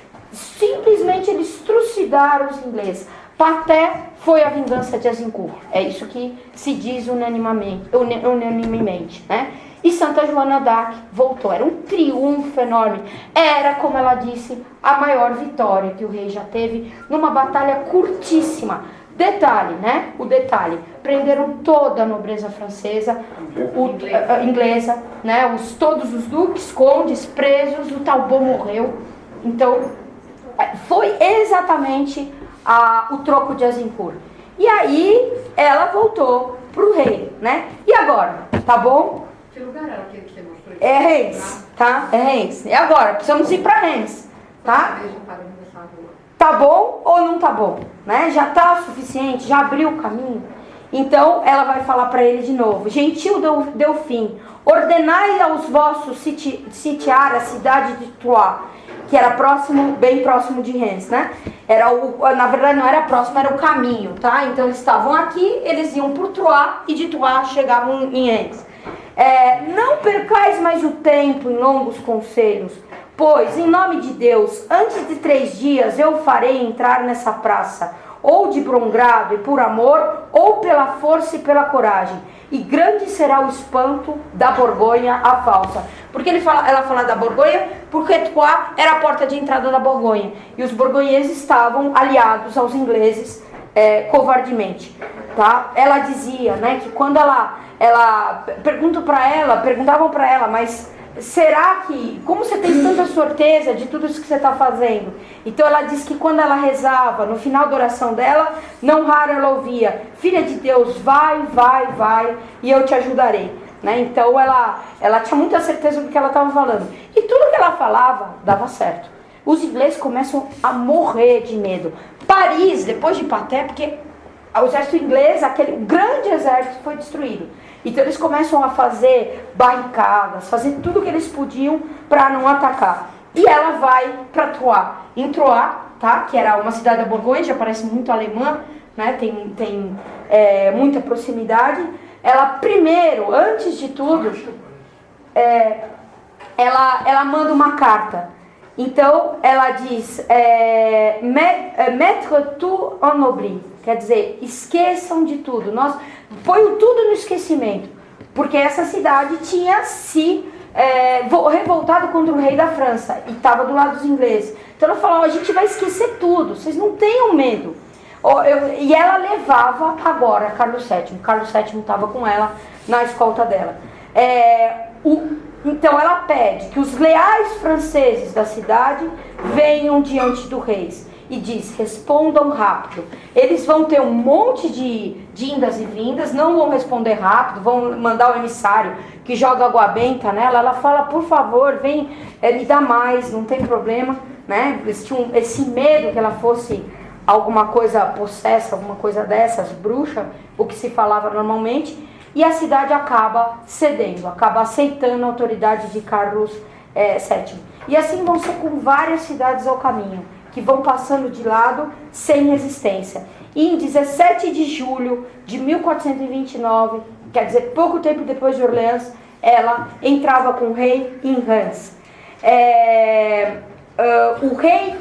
trucidaram os ingleses. Paté foi a vingança de Azincourt. É isso que se diz unanimemente, né? E Santa Joana d'Arc voltou. Era um triunfo enorme. Era, como ela disse, a maior vitória que o rei já teve numa batalha curtíssima. Detalhe, né? O detalhe. Prenderam toda a nobreza francesa, inglesa, né? Todos os duques, condes, presos. O Talbot morreu. Então, foi exatamente o troco de Azincourt. E aí, ela voltou pro rei, né? E agora? Tá bom? Que lugar era aquele que você mostrou? É Reims, tá? É Reims. E agora? Precisamos ir pra Reims, tá? Tá bom ou não tá bom? Né? Já tá o suficiente? Já abriu o caminho? Então, ela vai falar para ele de novo. Gentil Delfim, ordenai aos vossos sitiar a cidade de Troyes, que era bem próximo de Reims, né? Na verdade, não era próximo, era o caminho, tá? Então, eles estavam aqui, eles iam por Troyes e de Troyes chegavam em Reims. Não percais mais o tempo em longos conselhos, pois, em nome de Deus, antes de 3 dias eu farei entrar nessa praça ou de bom grado e por amor, ou pela força e pela coragem. E grande será o espanto da Borgonha a falsa. Porque ela fala da Borgonha, porque Troyes era a porta de entrada da Borgonha. E os borgonheses estavam aliados aos ingleses covardemente. Tá? Ela dizia, né, que quando perguntavam para ela, mas será que, como você tem tanta certeza de tudo isso que você está fazendo? Então ela diz que quando ela rezava, no final da oração dela, não raro ela ouvia: filha de Deus, vai, e eu te ajudarei. Né? Então ela tinha muita certeza do que ela estava falando. E tudo que ela falava dava certo. Os ingleses começam a morrer de medo. Paris, depois de Patay, porque o exército inglês, aquele grande exército, foi destruído. Então eles começam a fazer barricadas, fazer tudo que eles podiam para não atacar. E ela vai para Troyes. Em Troyes, tá? Que era uma cidade da Borgonha, já parece muito alemã, né? Tem muita proximidade. Ela primeiro, antes de tudo, ela manda uma carta. Então ela diz: mettre tout en oubli, quer dizer, esqueçam de tudo. Põe tudo no esquecimento, porque essa cidade tinha se revoltado contra o rei da França e estava do lado dos ingleses. Então ela falou: a gente vai esquecer tudo, vocês não tenham medo. E ela levava agora Carlos VII. Carlos VII estava com ela na escolta dela. Então ela pede que os leais franceses da cidade venham diante do rei e diz: respondam rápido. Eles vão ter um monte de indas e vindas, não vão responder rápido, vão mandar o emissário que joga água benta nela. Ela fala: por favor, vem me dá mais, não tem problema, né? Eles tinham esse medo que ela fosse alguma coisa possessa, alguma coisa dessas, bruxa, o que se falava normalmente. E a cidade acaba cedendo, acaba aceitando a autoridade de Carlos VII. E assim vão ser com várias cidades ao caminho, que vão passando de lado sem resistência. E em 17 de julho de 1429, quer dizer, pouco tempo depois de Orleans, ela entrava com o rei em Reims. O rei,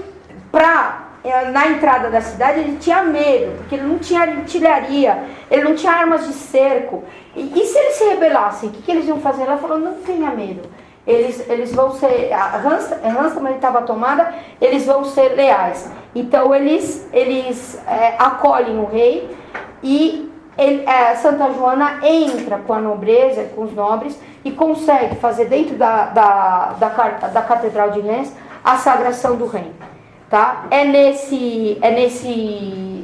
na entrada da cidade, ele tinha medo, porque ele não tinha artilharia, ele não tinha armas de cerco. E se eles se rebelassem, o que eles iam fazer? Ela falou: não tenha medo, eles vão ser, Reims também estava tomada, eles vão ser leais. Então eles acolhem o rei e Santa Joana entra com a nobreza, com os nobres, e consegue fazer dentro da Catedral de Reims a sagração do rei. Tá?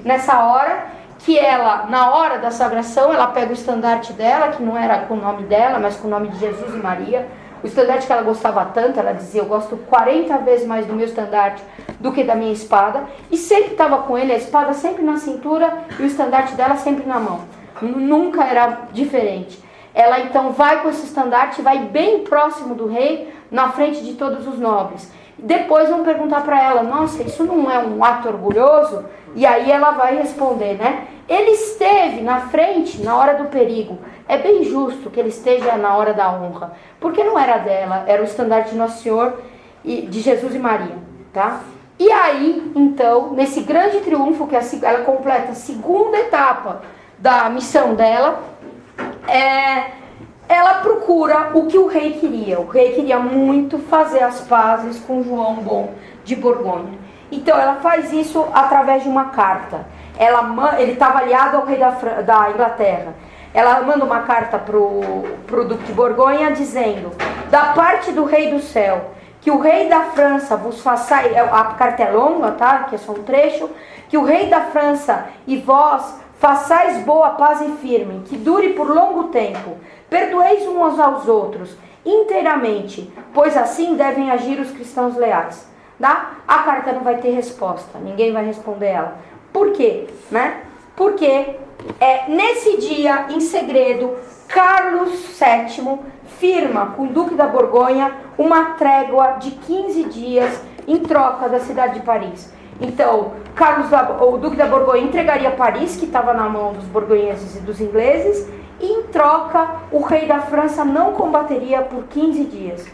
Nessa hora que ela, na hora da sagração, ela pega o estandarte dela, que não era com o nome dela, mas com o nome de Jesus e Maria. O estandarte que ela gostava tanto, ela dizia: eu gosto 40 vezes mais do meu estandarte do que da minha espada. E sempre estava com ele, a espada sempre na cintura e o estandarte dela sempre na mão. Nunca era diferente. Ela então vai com esse estandarte, vai bem próximo do rei, na frente de todos os nobres. Depois vão perguntar para ela: nossa, isso não é um ato orgulhoso? E aí ela vai responder, né? Ele esteve na frente na hora do perigo. É bem justo que ele esteja na hora da honra, porque não era dela, era o estandarte de Nosso Senhor, de Jesus e Maria, tá? E aí, então, nesse grande triunfo, que ela completa a segunda etapa da missão dela, ela procura o que o rei queria. O rei queria muito fazer as pazes com João Bom de Borgonha. Então ela faz isso através de uma carta. Ele estava aliado ao rei da Inglaterra. Ela manda uma carta para o Duque de Borgonha dizendo: da parte do rei do céu, que o rei da França vos faça, a carta é longa, tá? Que é só um trecho, que o rei da França e vós façais boa paz e firme, que dure por longo tempo, perdoeis uns aos outros inteiramente, pois assim devem agir os cristãos leais. Tá? A carta não vai ter resposta, ninguém vai responder ela. Por quê? Né? Porque nesse dia, em segredo, Carlos VII firma com o Duque da Borgonha uma trégua de 15 dias em troca da cidade de Paris. Então, o Duque da Borgonha entregaria Paris, que estava na mão dos borgonheses e dos ingleses, e em troca o rei da França não combateria por 15 dias.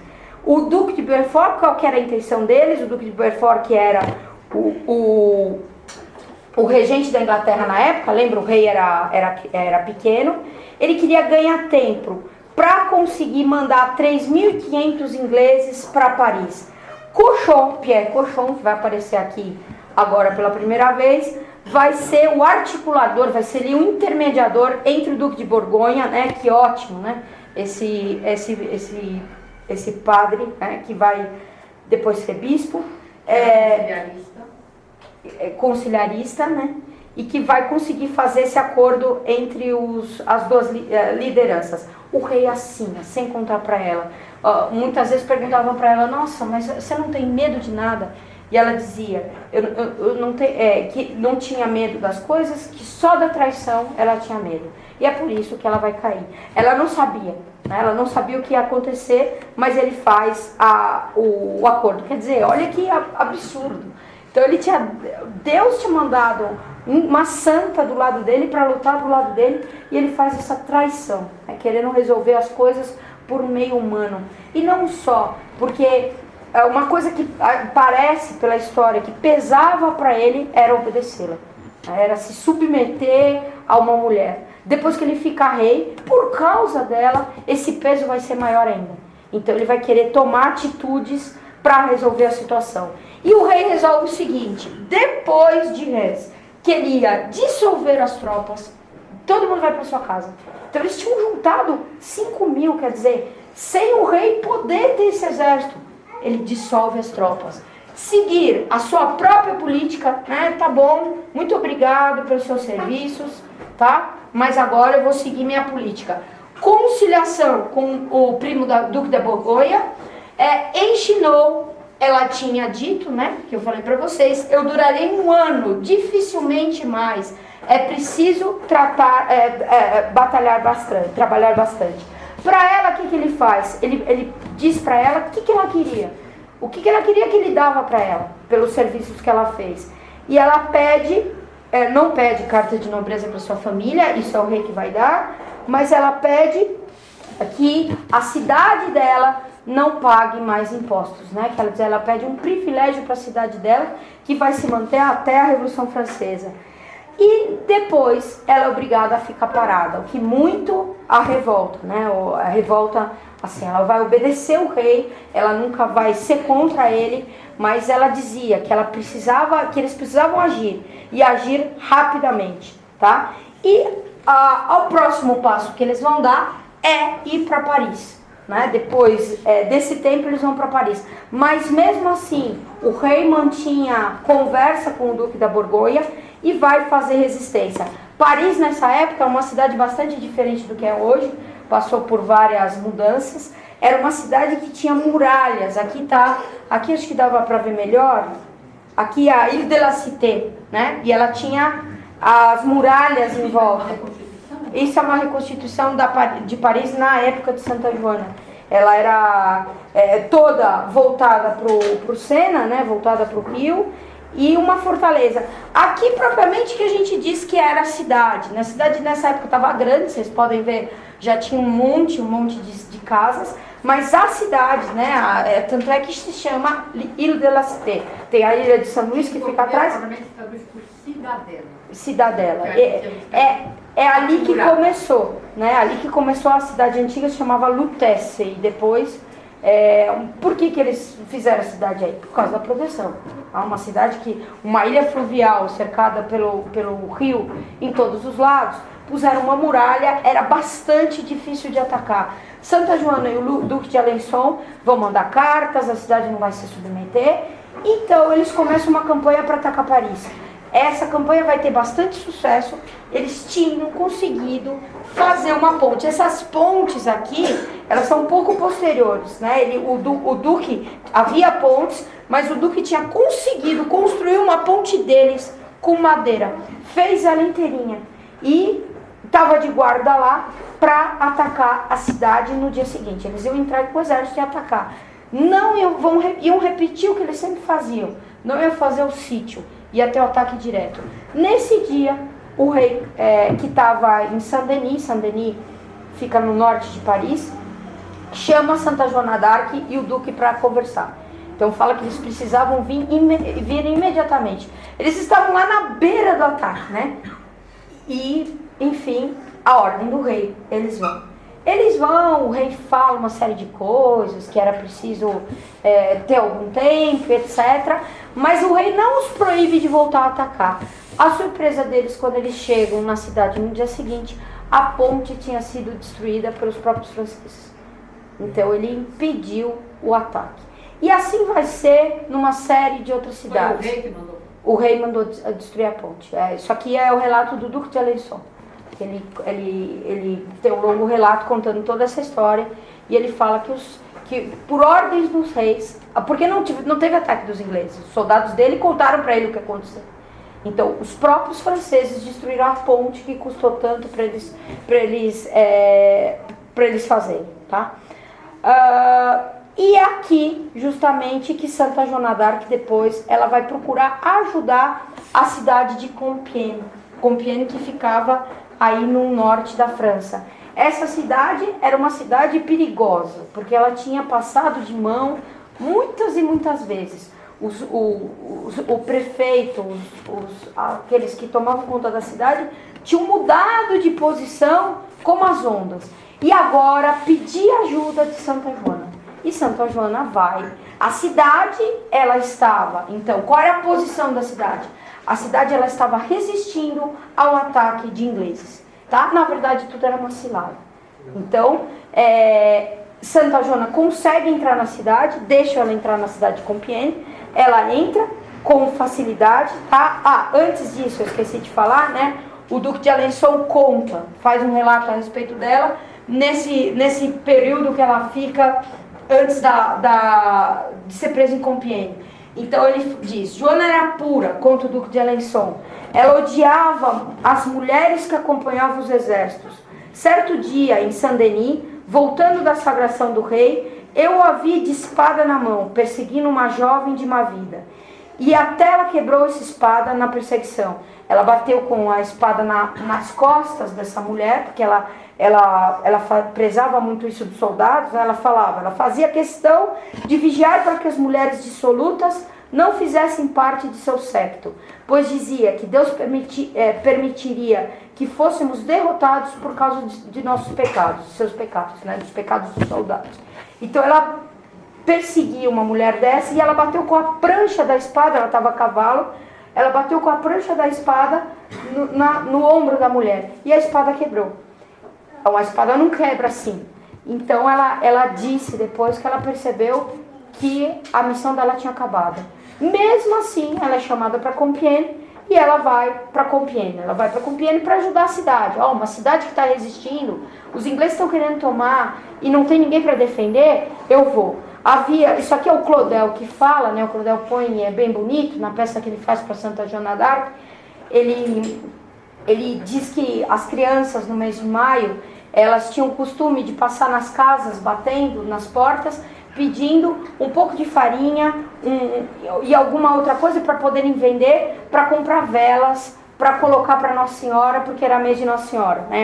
O Duque de Beaufort, qual que era a intenção deles? O Duque de Beaufort, que era o o regente da Inglaterra na época, lembra, o rei era pequeno, ele queria ganhar tempo para conseguir mandar 3.500 ingleses para Paris. Cochon, Pierre Cochon, que vai aparecer aqui agora pela primeira vez, vai ser o articulador, vai ser o intermediador entre o Duque de Borgonha, né, que ótimo, né, esse padre, né, que vai depois ser bispo, conciliarista, né, e que vai conseguir fazer esse acordo entre as duas lideranças. O rei assina, sem contar para ela. Muitas vezes perguntavam para ela, nossa, mas você não tem medo de nada? E ela dizia, que não tinha medo das coisas, que só da traição ela tinha medo. E é por isso que ela vai cair. Ela não sabia, né? Ela não sabia o que ia acontecer, mas ele faz o acordo. Quer dizer, olha que absurdo. Então Deus tinha mandado uma santa do lado dele para lutar do lado dele, e ele faz essa traição, né? Querendo resolver as coisas por meio humano. E não só, porque uma coisa que parece pela história que pesava para ele era obedecê-la, era se submeter a uma mulher. Depois que ele fica rei, por causa dela, esse peso vai ser maior ainda. Então ele vai querer tomar atitudes para resolver a situação. E o rei resolve o seguinte, depois de res, que ele ia dissolver as tropas, todo mundo vai para sua casa. Então eles tinham juntado 5.000, quer dizer, sem o rei poder ter esse exército. Ele dissolve as tropas. Seguir a sua própria política, né? Tá bom, muito obrigado pelos seus serviços, tá? Mas agora eu vou seguir minha política. Conciliação com o primo da Duque de Borgonha. Em Chinon, ela tinha dito, né? Que eu falei para vocês, eu durarei 1 ano, dificilmente mais. É preciso batalhar bastante, trabalhar bastante. Para ela, o que ele faz? Ele diz para ela o que ela queria. O que ela queria que ele dava para ela, pelos serviços que ela fez. E ela pede, não pede carta de nobreza para sua família, isso é o rei que vai dar, mas ela pede que a cidade dela não pague mais impostos, né? Que ela pede um privilégio para a cidade dela, que vai se manter até a Revolução Francesa. E depois ela é obrigada a ficar parada, o que muito a revolta, né? A revolta, assim, ela vai obedecer o rei, ela nunca vai ser contra ele, mas ela dizia que eles precisavam agir, e agir rapidamente, tá? E ao próximo passo que eles vão dar é ir para Paris, né? Depois desse tempo eles vão para Paris, mas mesmo assim o rei mantinha conversa com o Duque da Borgonha e vai fazer resistência. Paris nessa época é uma cidade bastante diferente do que é hoje, passou por várias mudanças. Era uma cidade que tinha muralhas. Aqui acho que dava para ver melhor. Aqui a Ile de la Cité, né? E ela tinha as muralhas em volta. Isso é uma reconstituição de Paris na época de Santa Joana. Ela era toda voltada para o Sena, né? Voltada para o rio. E uma fortaleza. Aqui propriamente que a gente diz que era a cidade. Na cidade nessa época estava grande, vocês podem ver, já tinha um monte de casas. Mas a cidade, né, tanto é que se chama Ile de la Cité. Tem a ilha de São Luís que fica atrás. Cidadela. É ali que começou, né? Ali que começou a cidade antiga, se chamava Lutece. E depois, por que eles fizeram a cidade aí? Por causa da proteção. Há uma cidade uma ilha fluvial cercada pelo rio em todos os lados. Puseram uma muralha, era bastante difícil de atacar. Santa Joana e o Duque de Alençon vão mandar cartas, a cidade não vai se submeter. Então eles começam uma campanha para atacar Paris. Essa campanha vai ter bastante sucesso. Eles tinham conseguido fazer uma ponte. Essas pontes aqui, elas são um pouco posteriores, né? O Duque, havia pontes, mas o Duque tinha conseguido construir uma ponte deles com madeira. Fez ela inteirinha. E estava de guarda lá para atacar a cidade no dia seguinte. Eles iam entrar com o exército e atacar. Iam repetir o que eles sempre faziam. Não iam fazer o sítio. Ia ter o ataque direto. Nesse dia, o rei que estava em Saint-Denis fica no norte de Paris, chama Santa Joana d'Arc e o Duque para conversar. Então fala que eles precisavam vir imediatamente. Eles estavam lá na beira do ataque, né? E, enfim, a ordem do rei, eles vão, o rei fala uma série de coisas, que era preciso ter algum tempo, etc. Mas o rei não os proíbe de voltar a atacar. A surpresa deles, quando eles chegam na cidade no dia seguinte, a ponte tinha sido destruída pelos próprios franceses. Então ele impediu o ataque. E assim vai ser numa série de outras cidades. Foi o rei que mandou? O rei mandou destruir a ponte. Isso aqui é o relato do Duque de Alençon. Ele tem um longo relato contando toda essa história. E ele fala que por ordens dos reis, porque não teve ataque dos ingleses, os soldados dele contaram para ele o que aconteceu. Então, os próprios franceses destruíram a ponte que custou tanto para eles fazerem, tá? E é aqui, justamente, que Santa Joana d'Arc, depois, ela vai procurar ajudar a cidade de Compiègne. Compiègne, que ficava aí no norte da França. Essa cidade era uma cidade perigosa, porque ela tinha passado de mão muitas e muitas vezes. O prefeito, aqueles que tomavam conta da cidade, tinham mudado de posição como as ondas. E agora pedir ajuda de Santa Joana. E Santa Joana vai. A cidade, ela estava... Então, qual era a posição da cidade? A cidade, ela estava resistindo ao ataque de ingleses. Tá? Na verdade, tudo era uma cilada. Então, Santa Joana consegue entrar na cidade, deixa ela entrar na cidade de Compiègne. Ela entra com facilidade, tá? Antes disso, eu esqueci de falar, né? O Duque de Alençon faz um relato a respeito dela, nesse período que ela fica antes de ser presa em Compiègne. Então ele diz, Joana era pura, conta o Duque de Alençon. Ela odiava as mulheres que acompanhavam os exércitos. Certo dia, em Saint-Denis, voltando da sagração do rei, eu a vi de espada na mão, perseguindo uma jovem de má vida. E até ela quebrou essa espada na perseguição. Ela bateu com a espada nas costas dessa mulher, porque ela prezava muito isso dos soldados. Ela fazia questão de vigiar para que as mulheres dissolutas não fizessem parte de seu séquito, pois dizia que Deus permitiria que fôssemos derrotados por causa de nossos pecados, seus pecados, né, dos pecados dos soldados. Então ela perseguia uma mulher dessa e ela bateu com a prancha da espada, ela estava a cavalo, ela bateu com a prancha da espada no ombro da mulher e a espada quebrou. Então a espada não quebra assim. Então ela disse depois que ela percebeu que a missão dela tinha acabado. Mesmo assim, ela é chamada para Compiègne e ela vai para Compiègne. Ela vai para Compiègne para ajudar a cidade. Uma cidade que está resistindo, os ingleses estão querendo tomar e não tem ninguém para defender, eu vou. Isso aqui é o Claudel que fala, né? O Claudel põe, é bem bonito, na peça que ele faz para Santa Joana d'Arc. Ele diz que as crianças no mês de maio, elas tinham o costume de passar nas casas, batendo nas portas, pedindo um pouco de farinha e alguma outra coisa para poderem vender, para comprar velas, para colocar para Nossa Senhora, porque era mês de Nossa Senhora, né?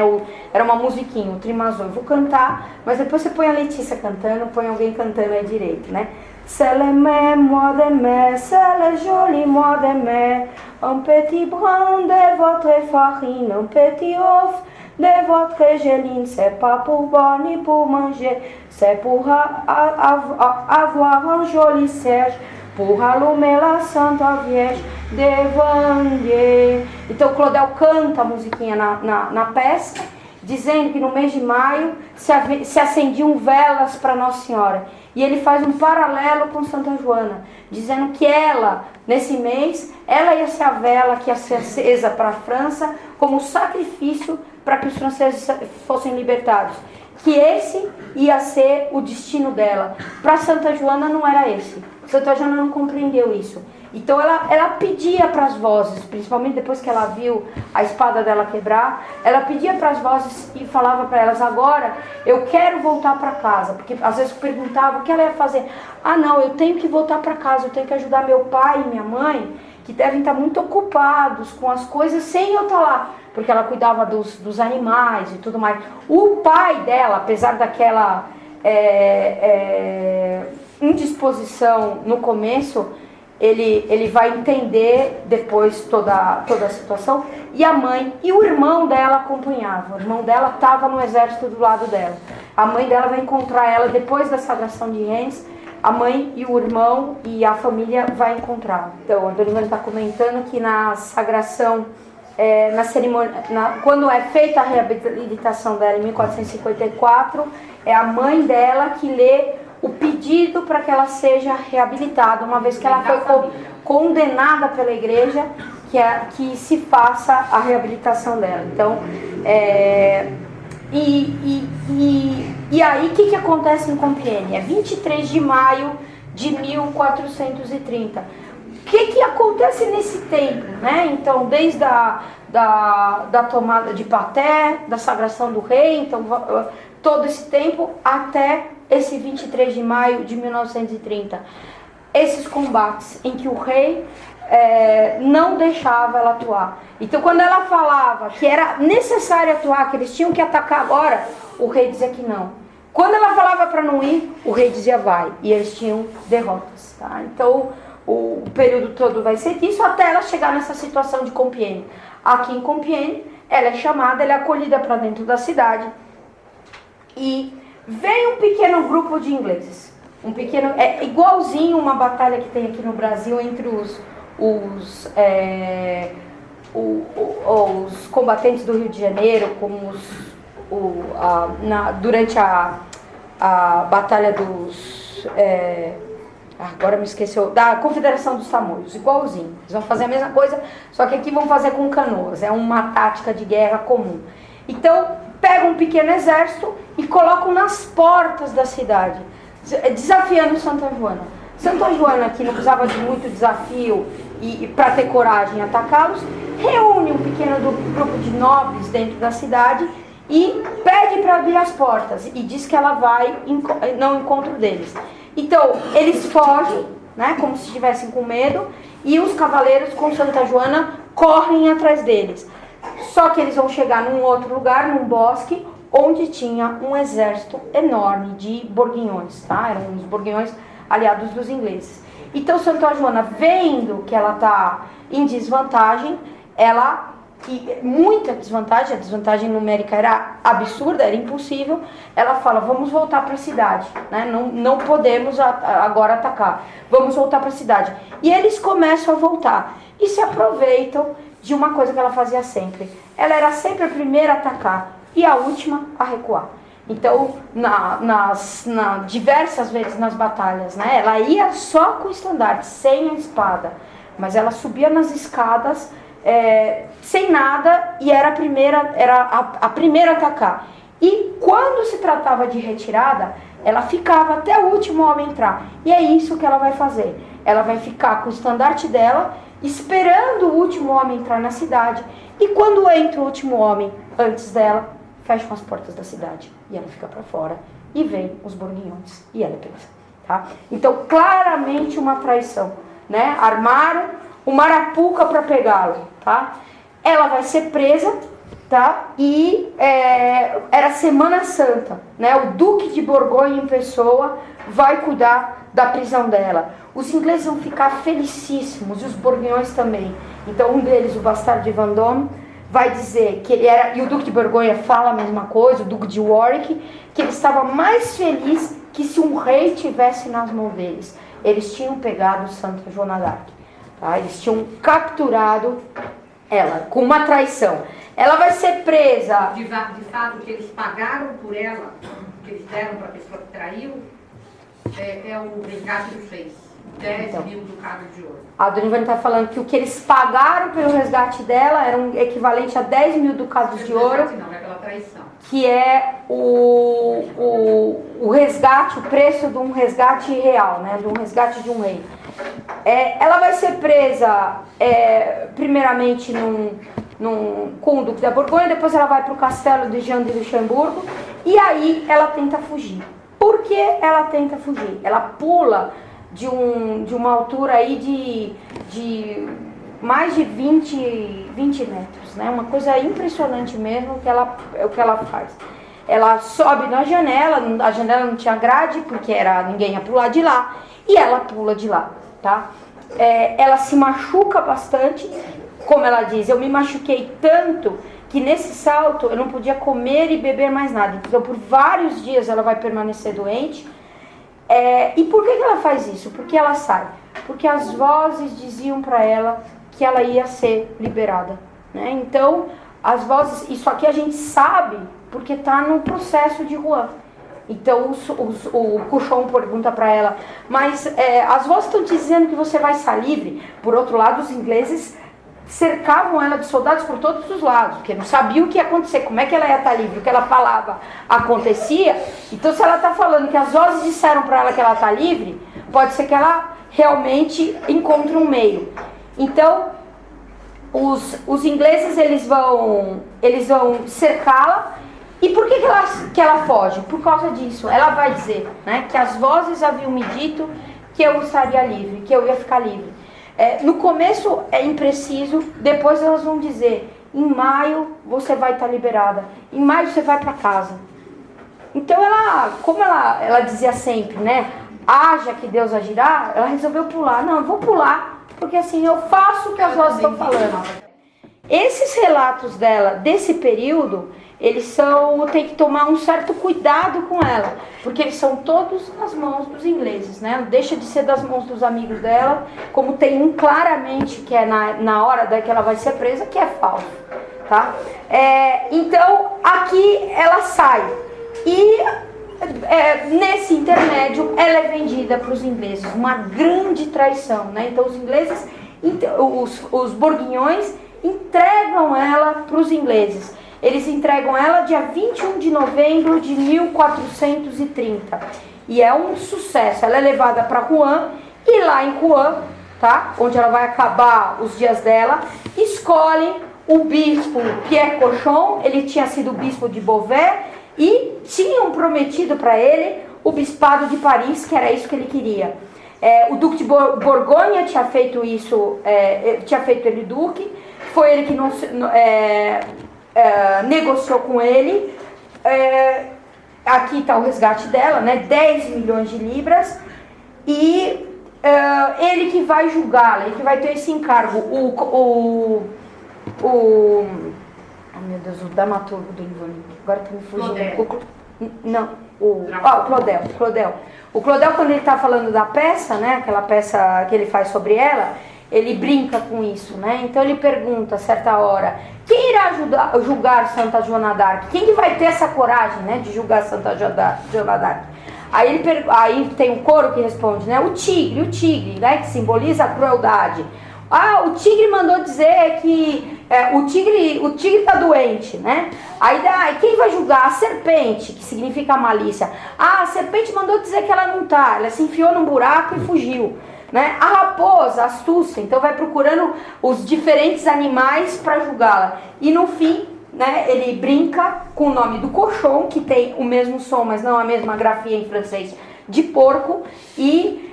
Era uma musiquinha, o Trimazô. Eu vou cantar, mas depois você põe a Letícia cantando, põe alguém cantando aí direito, né? C'est le même mois de mai, c'est le joli mois de mai, un petit brin de votre farine, un petit œuf de votre geline, c'est pas pour boire ni pour manger, c'est pour avoir un joli siège, pour allumer la Sainte Vierge devant Dieu. Então Claudel canta a musiquinha na peça, dizendo que no mês de maio se acendiam velas para Nossa Senhora. E ele faz um paralelo com Santa Joana, dizendo que ela, nesse mês, ela ia ser a vela que ia ser acesa para a França como sacrifício para que os franceses fossem libertados. Que esse ia ser o destino dela. Para Santa Joana não era esse. Santa Joana não compreendeu isso. Então ela pedia para as vozes, principalmente depois que ela viu a espada dela quebrar, ela pedia para as vozes e falava para elas, agora eu quero voltar para casa. Porque às vezes perguntava o que ela ia fazer. Não, eu tenho que voltar para casa, eu tenho que ajudar meu pai e minha mãe, que devem estar muito ocupados com as coisas sem eu estar lá. Porque ela cuidava dos animais e tudo mais. O pai dela, apesar daquela indisposição no começo, ele vai entender depois toda a situação. E a mãe e o irmão dela acompanhavam. O irmão dela estava no exército do lado dela. A mãe dela vai encontrar ela depois da sagração de Reims. A mãe e o irmão e a família vai encontrar. Então, a Dona Ivana está comentando que na sagração, na cerimônia, quando é feita a reabilitação dela em 1454, é a mãe dela que lê o pedido para que ela seja reabilitada, uma vez que ela foi condenada pela igreja, que se faça a reabilitação dela. Então, e aí, o que acontece em Compiègne? É 23 de maio de 1430. O que acontece nesse tempo, né? Então, desde da tomada de Patay, da sagração do rei, então, todo esse tempo até esse 23 de maio de 1930. Esses combates em que o rei não deixava ela atuar. Então, quando ela falava que era necessário atuar, que eles tinham que atacar agora, o rei dizia que não. Quando ela falava para não ir, o rei dizia vai. E eles tinham derrotas. Tá? Então, o período todo vai ser disso até ela chegar nessa situação de Compiègne. Aqui em Compiègne, ela é chamada, ela é acolhida para dentro da cidade. E vem um pequeno grupo de ingleses. É igualzinho uma batalha que tem aqui no Brasil entre os combatentes do Rio de Janeiro, como durante a batalha dos... agora me esqueceu, da Confederação dos Tamoios, igualzinho. Eles vão fazer a mesma coisa, só que aqui vão fazer com canoas. É uma tática de guerra comum. Então, pegam um pequeno exército e colocam nas portas da cidade, desafiando Santa Joana. Santa Joana, que não precisava de muito desafio e para ter coragem de atacá-los, reúne um pequeno grupo de nobres dentro da cidade e pede para abrir as portas e diz que ela vai no encontro deles. Então, eles fogem, né, como se estivessem com medo, e os cavaleiros com Santa Joana correm atrás deles. Só que eles vão chegar num outro lugar, num bosque, onde tinha um exército enorme de borguinhões, tá? Eram os borguinhões aliados dos ingleses. Então, Santa Joana, vendo que ela está em desvantagem, muita desvantagem, a desvantagem numérica era absurda, era impossível, ela fala, vamos voltar para a cidade, né? Não podemos agora atacar, vamos voltar para a cidade. E eles começam a voltar e se aproveitam de uma coisa que ela fazia sempre. Ela era sempre a primeira a atacar e a última a recuar. Então, diversas vezes nas batalhas, né, ela ia só com o estandarte, sem a espada, mas ela subia nas escadas sem nada e era a primeira a atacar. E quando se tratava de retirada, ela ficava até o último homem entrar. E é isso que ela vai fazer. Ela vai ficar com o estandarte dela, esperando o último homem entrar na cidade. E quando entra o último homem antes dela, fecham as portas da cidade. E ela fica para fora. E vem os borguinhões. E ela é presa. Tá? Então, claramente uma traição. Né? Armaram uma arapuca para pegá-la. Tá? Ela vai ser presa. Tá? E era Semana Santa. Né? O Duque de Borgonha em pessoa vai cuidar da prisão dela. Os ingleses vão ficar felicíssimos, e os borguinhões também. Então, um deles, o bastardo de Vendôme, vai dizer que ele era, e o Duque de Borgonha fala a mesma coisa, o Duque de Warwick, que ele estava mais feliz que se um rei tivesse nas mãos deles. Eles tinham pegado Santa Joana d'Arc, tá? Eles tinham capturado ela com uma traição. Ela vai ser presa. De fato, que eles pagaram por ela, que eles deram para a pessoa que traiu, é o resgate dos reis. 10 mil ducados de ouro. A Dona Ivana está falando que o que eles pagaram pelo resgate dela era um equivalente a 10 mil ducados de ouro. Não, é pela traição. Que é o resgate, o preço de um resgate real, né? De um resgate de um rei. Ela vai ser presa primeiramente com o Duque da Borgonha, depois ela vai para o castelo de Jean de Luxemburgo e aí ela tenta fugir. Por que ela tenta fugir? Ela pula de uma altura aí de mais de 20 metros, né? Uma coisa impressionante mesmo o que ela faz. Ela sobe na janela, a janela não tinha grade, porque ninguém ia pular de lá, e ela pula de lá, tá? Ela se machuca bastante, como ela diz, eu me machuquei tanto que nesse salto eu não podia comer e beber mais nada. Então por vários dias ela vai permanecer doente. E por que ela faz isso? Porque ela sai. Porque as vozes diziam para ela que ela ia ser liberada, né? Então as vozes, isso aqui a gente sabe porque está no processo de Juan. Então o Cushon pergunta para ela, mas as vozes estão dizendo que você vai sair livre. Por outro lado, os ingleses cercavam ela de soldados por todos os lados, porque não sabiam o que ia acontecer, como é que ela ia estar livre, o que ela falava acontecia. Então se ela está falando que as vozes disseram para ela que ela está livre, pode ser que ela realmente encontre um meio. Então os ingleses eles vão cercá-la. E por que ela foge? Por causa disso. Ela vai dizer, né, que as vozes haviam me dito que eu estaria livre, que eu ia ficar livre. No começo é impreciso, depois elas vão dizer, em maio você vai estar liberada, em maio você vai para casa. Então como ela dizia sempre, né, haja que Deus agirá, ela resolveu pular. Não, eu vou pular, porque assim eu faço o que as vozes estão falando. Esses relatos dela, desse período, tem que tomar um certo cuidado com ela, porque eles são todos nas mãos dos ingleses, né? Não deixa de ser das mãos dos amigos dela, como tem um claramente que é na hora que ela vai ser presa, que é falso, tá? Então, aqui ela sai, e nesse intermédio ela é vendida para os ingleses, uma grande traição, né? Então os ingleses, os borguinhões entregam ela para os ingleses. Eles entregam ela dia 21 de novembro de 1430. E é um sucesso. Ela é levada para Rouen. E lá em Rouen, tá? Onde ela vai acabar os dias dela, escolhem o bispo Pierre Cochon. Ele tinha sido bispo de Beauvais. E tinham prometido para ele o bispado de Paris, que era isso que ele queria. O Duque de Borgonha tinha feito isso, tinha feito ele duque. Foi ele que negociou com ele. Aqui está o resgate dela, né? 10 milhões de libras. E ele que vai julgá-la, ele que vai ter esse encargo. Meu Deus, o dramaturgo do livro. Agora está me fugindo. Claudel. O Claudel, quando ele está falando da peça, né? Aquela peça que ele faz sobre ela, ele brinca com isso, né? Então ele pergunta, a certa hora, quem irá julgar Santa Joana d'Arc? Quem que vai ter essa coragem, né, de julgar Santa Joana d'Arc? Aí tem um coro que responde, né? O tigre, né, que simboliza a crueldade. O tigre mandou dizer que o tigre tá doente, né? Aí quem vai julgar? A serpente, que significa malícia. A serpente mandou dizer que ela não tá, ela se enfiou num buraco e fugiu. Né? A raposa, a astúcia, então vai procurando os diferentes animais para julgá-la. E no fim, né, ele brinca com o nome do cochon, que tem o mesmo som, mas não a mesma grafia em francês, de porco. E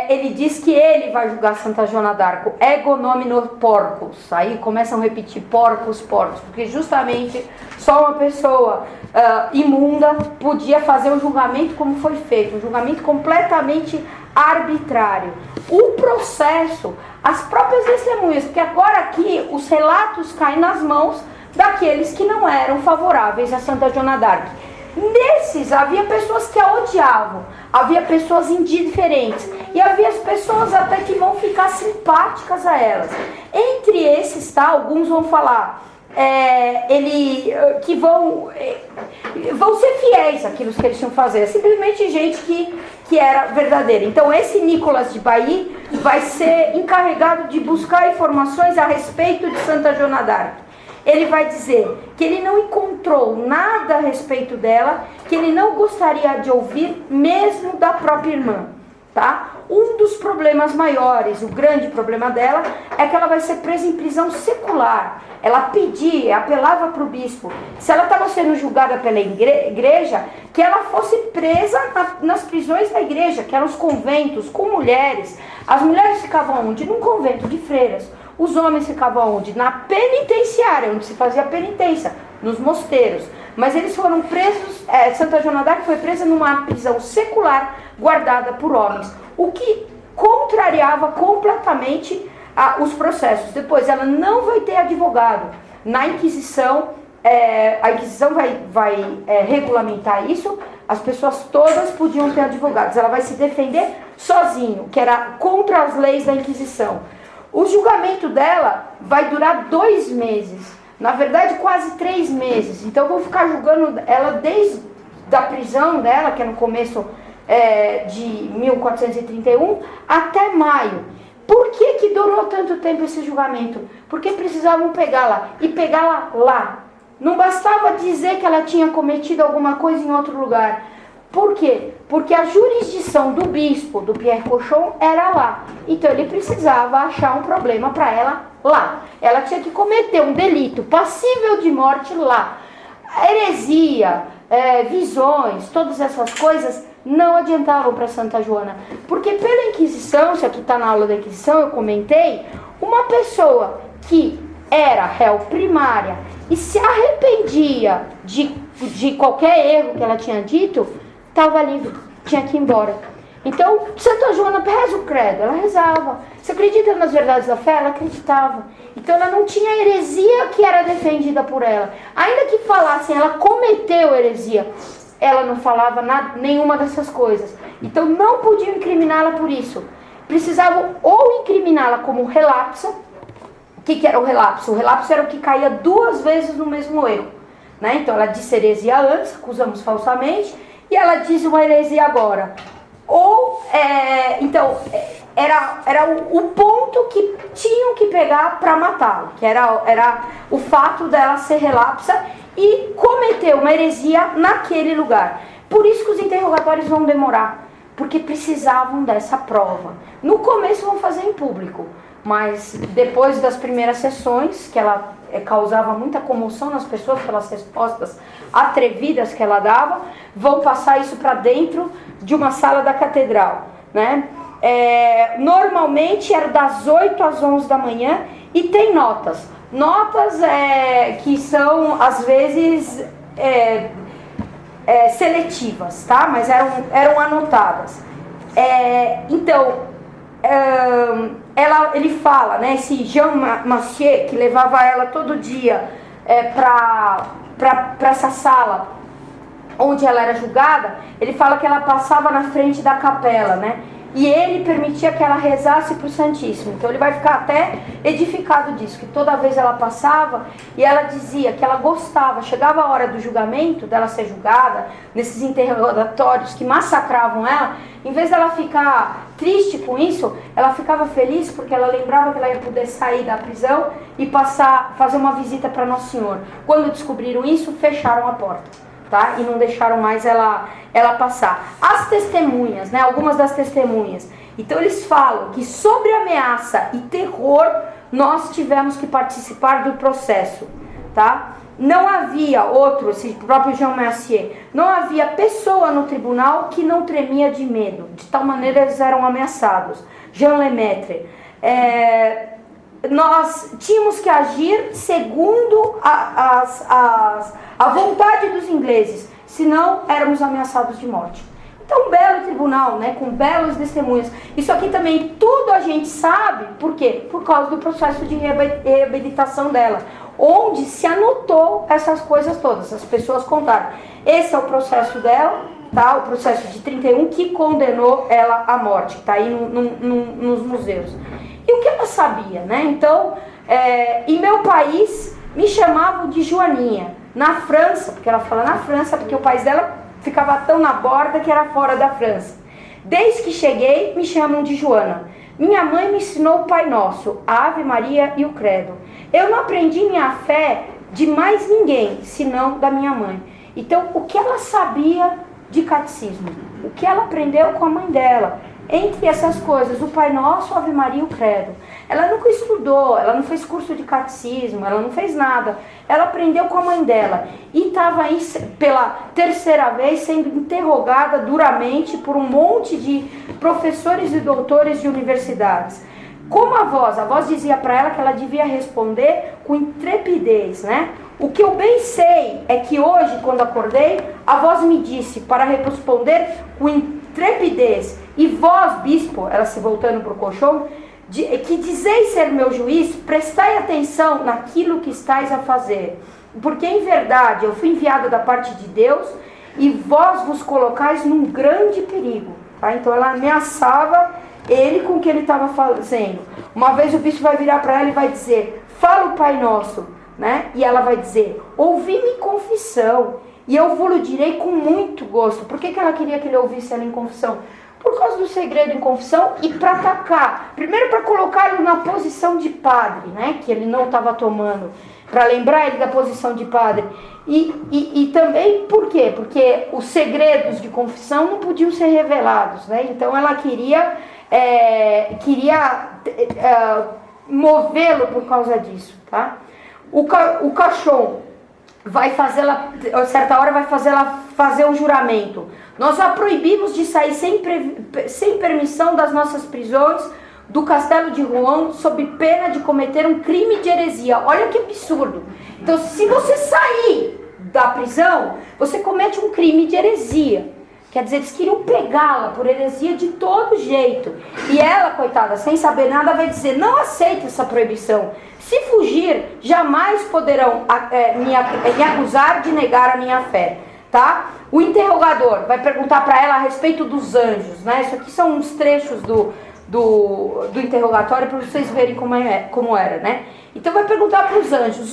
ele diz que ele vai julgar Santa Joana d'Arc, ego nomino porcos. Aí começam a repetir porcos, porque justamente só uma pessoa imunda podia fazer o julgamento como foi feito, um julgamento completamente arbitrário. O processo, as próprias testemunhas, porque agora aqui os relatos caem nas mãos daqueles que não eram favoráveis a Santa Joana d'Arc. Nesses havia pessoas que a odiavam, havia pessoas indiferentes e havia as pessoas até que vão ficar simpáticas a elas. Entre esses, tá, alguns vão falar que vão ser fiéis àquilo que eles tinham fazer, simplesmente gente que era verdadeira. Então esse Nicolas de Bailly vai ser encarregado de buscar informações a respeito de Santa Joana d'Arc. Ele vai dizer que ele não encontrou nada a respeito dela, que ele não gostaria de ouvir mesmo da própria irmã, tá? Um dos problemas maiores, o grande problema dela, é que ela vai ser presa em prisão secular. Ela apelava para o bispo, se ela estava sendo julgada pela igreja, que ela fosse presa nas prisões da igreja, que eram os conventos, com mulheres. As mulheres ficavam onde? Num convento de freiras. Os homens ficavam onde? Na penitenciária, onde se fazia penitência, nos mosteiros. Mas eles foram presos, Santa Joana d'Arc foi presa numa prisão secular, guardada por homens, o que contrariava completamente os processos. Depois, ela não vai ter advogado. Na Inquisição, a Inquisição vai regulamentar isso, as pessoas todas podiam ter advogados. Ela vai se defender sozinho, que era contra as leis da Inquisição. O julgamento dela vai durar 2 meses. Na verdade, quase 3 meses. Então, eu vou ficar julgando ela desde a prisão dela, que é no começo de 1431, até maio. Por que durou tanto tempo esse julgamento? Porque precisavam pegá-la, e pegá-la lá. Não bastava dizer que ela tinha cometido alguma coisa em outro lugar. Por quê? Porque a jurisdição do bispo, do Pierre Cochon, era lá. Então ele precisava achar um problema para ela lá. Ela tinha que cometer um delito passível de morte lá. A heresia, visões, todas essas coisas não adiantavam para Santa Joana. Porque pela Inquisição, isso aqui está na aula da Inquisição, eu comentei, uma pessoa que era réu primária e se arrependia de qualquer erro que ela tinha dito, estava livre, tinha que ir embora. Então, Santa Joana reza o credo, ela rezava. Você acredita nas verdades da fé? Ela acreditava. Então, ela não tinha heresia que era defendida por ela. Ainda que falassem, ela cometeu heresia, ela não falava nenhuma dessas coisas. Então, não podiam incriminá-la por isso. Precisavam ou incriminá-la como relapsa. O que era o relapso? O relapso era o que caía 2 vezes no mesmo erro. Né? Então, ela disse heresia antes, acusamos falsamente, e ela diz uma heresia agora. Ou, então, era o ponto que tinham que pegar para matá-lo, que era o fato dela ser relapsa e cometer uma heresia naquele lugar. Por isso que os interrogatórios vão demorar, porque precisavam dessa prova. No começo vão fazer em público, mas depois das primeiras sessões, que ela causava muita comoção nas pessoas pelas respostas atrevidas que ela dava, vão passar isso para dentro de uma sala da catedral, né? Normalmente era das 8 às 11 da manhã e tem notas. Notas que são, às vezes, seletivas, tá? Mas eram anotadas. Então, ele fala, né? Esse Jean Massieu, que levava ela todo dia para essa sala onde ela era julgada, ele fala que ela passava na frente da capela, né? E ele permitia que ela rezasse para o Santíssimo. Então ele vai ficar até edificado disso, que toda vez ela passava e ela dizia que ela gostava. Chegava a hora do julgamento, dela ser julgada, nesses interrogatórios que massacravam ela, em vez dela ficar triste com isso, ela ficava feliz porque ela lembrava que ela ia poder sair da prisão e fazer uma visita para Nosso Senhor. Quando descobriram isso, fecharam a porta. Tá? E não deixaram mais ela passar. As testemunhas, né? Algumas das testemunhas. Então eles falam que sobre ameaça e terror nós tivemos que participar do processo, tá? Não havia esse próprio Jean Massieu, não havia pessoa no tribunal que não tremia de medo. De tal maneira eles eram ameaçados. Jean Lemaitre. Nós tínhamos que agir segundo a vontade dos ingleses, senão éramos ameaçados de morte. Então, um belo tribunal, né, com belos testemunhas. Isso aqui também tudo a gente sabe, por quê? Por causa do processo de reabilitação dela, onde se anotou essas coisas todas, as pessoas contaram. Esse é o processo dela, tá? O processo de 31 que condenou ela à morte, que está aí nos museus. E o que ela sabia, né? Então, em meu país, me chamavam de Joaninha. Na França, porque ela fala na França, porque o país dela ficava tão na borda que era fora da França. Desde que cheguei, me chamam de Joana. Minha mãe me ensinou o Pai Nosso, a Ave Maria e o Credo. Eu não aprendi minha fé de mais ninguém, senão da minha mãe. Então, o que ela sabia de catecismo? O que ela aprendeu com a mãe dela? Entre essas coisas, o Pai Nosso, a Ave Maria e o Credo. Ela nunca estudou, ela não fez curso de catecismo, ela não fez nada. Ela aprendeu com a mãe dela. E estava aí, pela 3ª vez, sendo interrogada duramente por um monte de professores e doutores de universidades. Como a voz dizia para ela que ela devia responder com intrepidez, né? O que eu bem sei é que hoje, quando acordei, a voz me disse para responder com intrepidez. E vós, bispo, ela se voltando para o colchão, que dizeis ser meu juiz, prestai atenção naquilo que estáis a fazer. Porque em verdade eu fui enviada da parte de Deus e vós vos colocais num grande perigo. Tá? Então ela ameaçava ele com o que ele estava fazendo. Uma vez o bispo vai virar para ela e vai dizer, fala o Pai Nosso, né? E ela vai dizer, ouvi-me em confissão, e eu vou-lhe direi com muito gosto. Por que ela queria que ele ouvisse ela em confissão? Por causa do segredo em confissão e para atacar. Primeiro para colocá-lo na posição de padre, né? Que ele não estava tomando. Para lembrar ele da posição de padre. E também por quê? Porque os segredos de confissão não podiam ser revelados, né? Então ela queria movê-lo por causa disso, tá? O cachorro vai fazê-la, a certa hora vai fazê-la fazer um juramento. Nós a proibimos de sair sem permissão das nossas prisões do castelo de Rouen, sob pena de cometer um crime de heresia. Olha que absurdo. Então, se você sair da prisão, você comete um crime de heresia. Quer dizer, eles queriam pegá-la por heresia de todo jeito. E ela, coitada, sem saber nada, vai dizer, não aceito essa proibição. Se fugir, jamais poderão me acusar de negar a minha fé. Tá? O interrogador vai perguntar para ela a respeito dos anjos, né? Isso aqui são uns trechos do interrogatório para vocês verem como era, né? Então vai perguntar para os anjos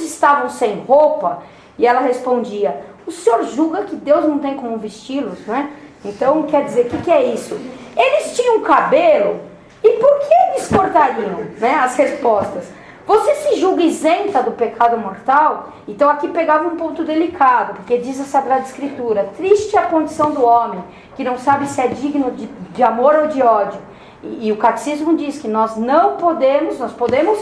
estavam sem roupa? E ela respondia, o senhor julga que Deus não tem como vesti-los, né? Então quer dizer, o que é isso? Eles tinham cabelo, e por que eles cortariam, né? As respostas. Você se julga isenta do pecado mortal? Então aqui pegava um ponto delicado, porque diz a Sagrada Escritura, triste é a condição do homem, que não sabe se é digno de amor ou de ódio. E o catecismo diz que nós podemos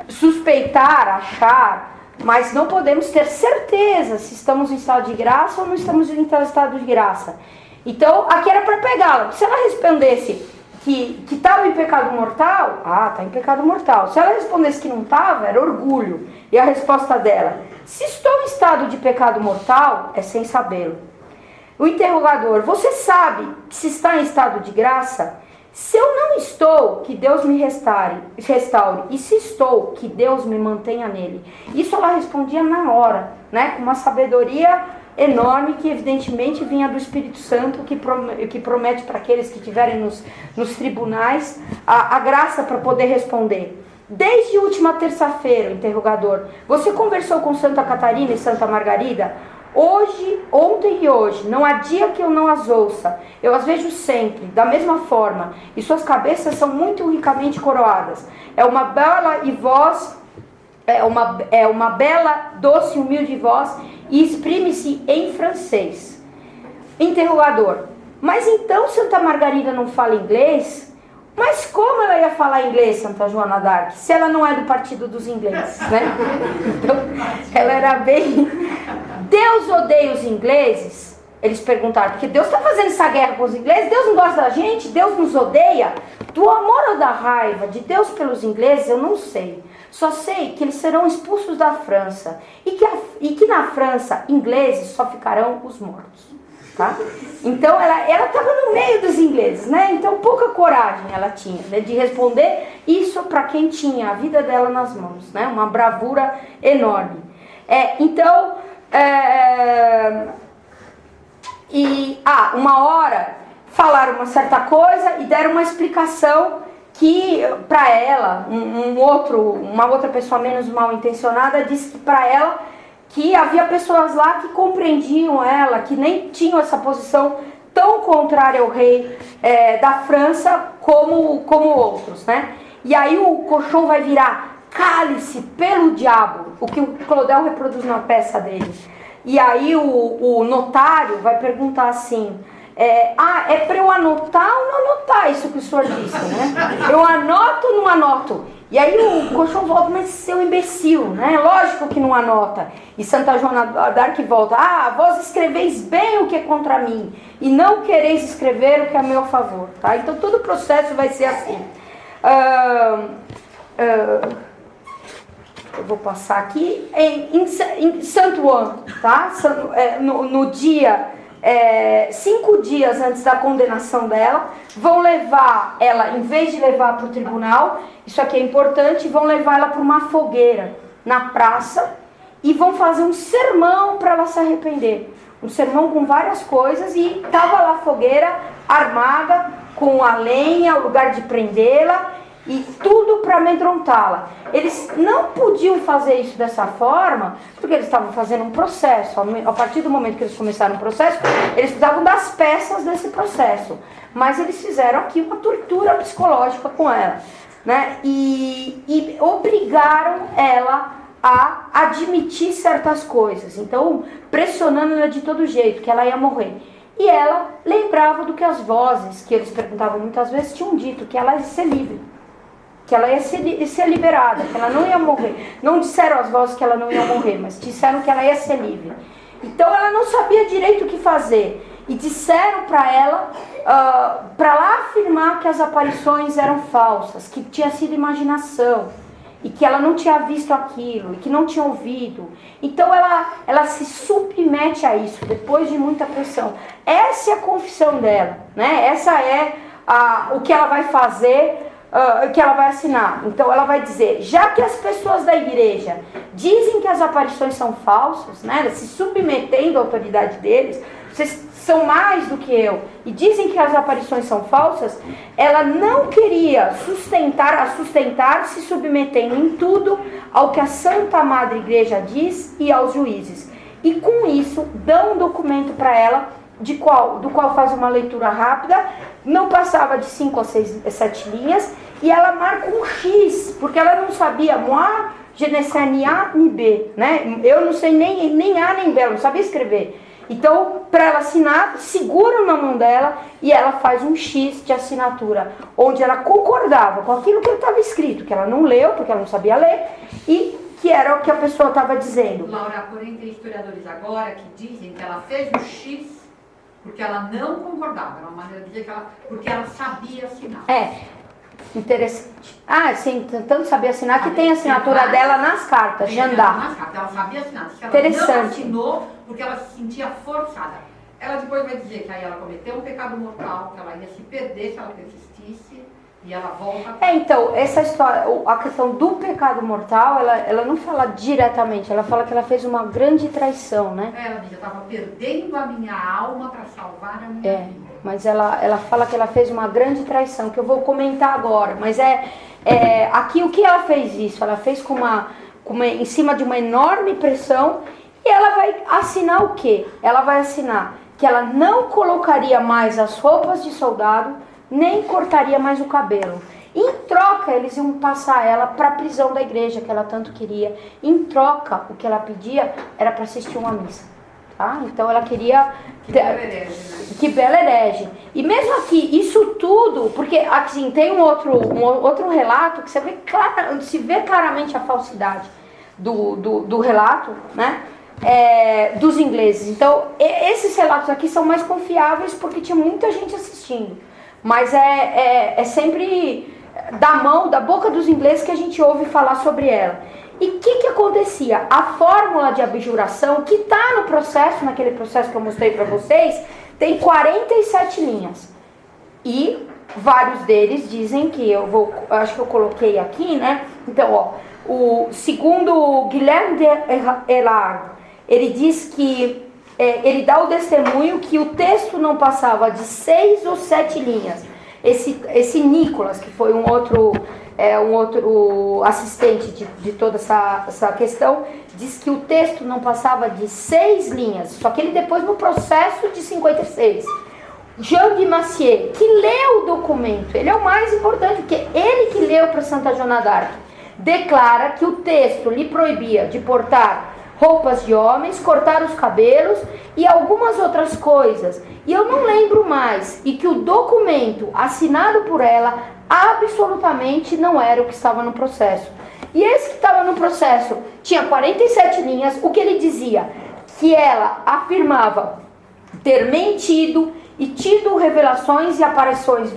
suspeitar, achar, mas não podemos ter certeza se estamos em estado de graça ou não estamos em estado de graça. Então aqui era para pegá-la. Se ela respondesse que estava em pecado mortal, está em pecado mortal. Se ela respondesse que não estava, era orgulho. E a resposta dela, se estou em estado de pecado mortal, é sem sabê-lo. O interrogador, você sabe que se está em estado de graça? Se eu não estou, que Deus me restaure. E se estou, que Deus me mantenha nele. Isso ela respondia na hora, né? Com uma sabedoria enorme que evidentemente vinha do Espírito Santo, que promete para aqueles que estiverem nos tribunais a graça para poder responder. Desde a última terça-feira, interrogador, você conversou com Santa Catarina e Santa Margarida? Hoje, ontem e hoje, não há dia que eu não as ouça. Eu as vejo sempre, da mesma forma, e suas cabeças são muito ricamente coroadas. É uma bela voz, é uma bela, doce e humilde voz, e exprime-se em francês. Interrogador, mas então Santa Margarida não fala inglês? Mas como ela ia falar inglês, Santa Joana d'Arc, se ela não é do partido dos ingleses, né? Então, ela era bem... Deus odeia os ingleses? Eles perguntaram, porque Deus está fazendo essa guerra com os ingleses, Deus não gosta da gente, Deus nos odeia? Do amor ou da raiva de Deus pelos ingleses, eu não sei. Só sei que eles serão expulsos da França e que na França, ingleses só ficarão os mortos. Tá? Então ela estava no meio dos ingleses, né? Então pouca coragem ela tinha, né, de responder isso para quem tinha a vida dela nas mãos, né? Uma bravura enorme. Uma hora falaram uma certa coisa e deram uma explicação que para ela, uma outra pessoa menos mal intencionada disse que para ela que havia pessoas lá que compreendiam ela, que nem tinham essa posição tão contrária ao rei da França como outros, né? E aí o colchão vai virar cálice pelo diabo, o que o Claudel reproduz na peça dele. E aí o notário vai perguntar assim, é para eu anotar ou não anotar isso que o senhor disse, né? Eu anoto ou não anoto? E aí o colchão volta, mas seu imbecil, né? Lógico que não anota. E Santa Joana d'Arc volta, vós escreveis bem o que é contra mim, e não quereis escrever o que é a meu favor, tá? Então todo o processo vai ser assim. Eu vou passar aqui, em Santo An, tá? No dia, 5 dias antes da condenação dela, vão levar ela, em vez de levar para o tribunal, isso aqui é importante, vão levar ela para uma fogueira na praça e vão fazer um sermão para ela se arrepender. Um sermão com várias coisas, e estava lá a fogueira armada, com a lenha, o lugar de prendê-la, e tudo para amedrontá-la. Eles não podiam fazer isso dessa forma, porque eles estavam fazendo um processo. A partir do momento que eles começaram o processo, eles precisavam das peças desse processo. Mas eles fizeram aqui uma tortura psicológica com ela, né? E obrigaram ela a admitir certas coisas. Então, pressionando ela de todo jeito, que ela ia morrer. E ela lembrava do que as vozes, que eles perguntavam muitas vezes, tinham dito, que ela ia ser livre, que ela ia ser liberada, que ela não ia morrer. Não disseram as vozes que ela não ia morrer, mas disseram que ela ia ser livre. Então ela não sabia direito o que fazer. E disseram para ela, para lá afirmar que as aparições eram falsas, que tinha sido imaginação, e que ela não tinha visto aquilo, e que não tinha ouvido. Então ela se submete a isso, depois de muita pressão. Essa é a confissão dela, né? Essa é o que ela vai fazer, que ela vai assinar. Então ela vai dizer, já que as pessoas da igreja dizem que as aparições são falsas, né, se submetendo à autoridade deles, vocês são mais do que eu, e dizem que as aparições são falsas, ela não queria sustentar se submetendo em tudo ao que a Santa Madre Igreja diz e aos juízes. E com isso dão um documento para ela, do qual faz uma leitura rápida, não passava de 5 a 7 linhas, e ela marca um X, porque ela não sabia, moi, je ne sais ni A ni B, né? Eu não sei nem A nem B, ela não sabia escrever. Então, para ela assinar, seguram na mão dela e ela faz um X de assinatura, onde ela concordava com aquilo que estava escrito, que ela não leu, porque ela não sabia ler, e que era o que a pessoa estava dizendo. Laura, porém, tem historiadores agora que dizem que ela fez o X porque ela não concordava, era uma maneira de dizer que porque ela sabia assinar. Interessante. Sim, tanto sabia assinar que tem a assinatura dela nas cartas, de andar. Ela sabia assinar. Ela Interessante. não assinou porque ela se sentia forçada. Ela depois vai dizer que aí ela cometeu um pecado mortal, que ela ia se perder se ela persistisse, e ela volta... Então, essa história, a questão do pecado mortal, ela não fala diretamente, ela fala que ela fez uma grande traição, né? Ela diz, eu estava perdendo a minha alma para salvar a minha vida. Mas ela fala que ela fez uma grande traição, que eu vou comentar agora. Mas aqui o que ela fez isso? Ela fez em cima de uma enorme pressão, e ela vai assinar o quê? Ela vai assinar que ela não colocaria mais as roupas de soldado, nem cortaria mais o cabelo. Em troca, eles iam passar ela para a prisão da igreja, que ela tanto queria. Em troca, o que ela pedia era para assistir uma missa. Tá? Então ela queria... Que bela herege, né? Que bela herege. E mesmo aqui, isso tudo, porque assim, tem um outro relato que se vê claramente a falsidade do relato, né? Dos ingleses. Então, esses relatos aqui são mais confiáveis porque tinha muita gente assistindo. Mas é sempre da boca dos ingleses que a gente ouve falar sobre ela. E o que acontecia? A fórmula de abjuração, que está no processo, naquele processo que eu mostrei para vocês, tem 47 linhas. E vários deles dizem que acho que eu coloquei aqui, né? Então, segundo Guilherme de Erard, ele diz que ele dá o testemunho que o texto não passava de 6 ou 7 linhas. Esse Nicolas, que foi um outro assistente de toda essa questão, diz que o texto não passava de 6 linhas, só que ele depois no processo de 56. Jean de Massieu, que leu o documento, ele é o mais importante, porque ele que leu para Santa Joana d'Arc, declara que o texto lhe proibia de portar roupas de homens, cortar os cabelos e algumas outras coisas. E eu não lembro mais. E que o documento assinado por ela absolutamente não era o que estava no processo. E esse que estava no processo tinha 47 linhas. O que ele dizia? Que ela afirmava ter mentido e tido revelações e aparições,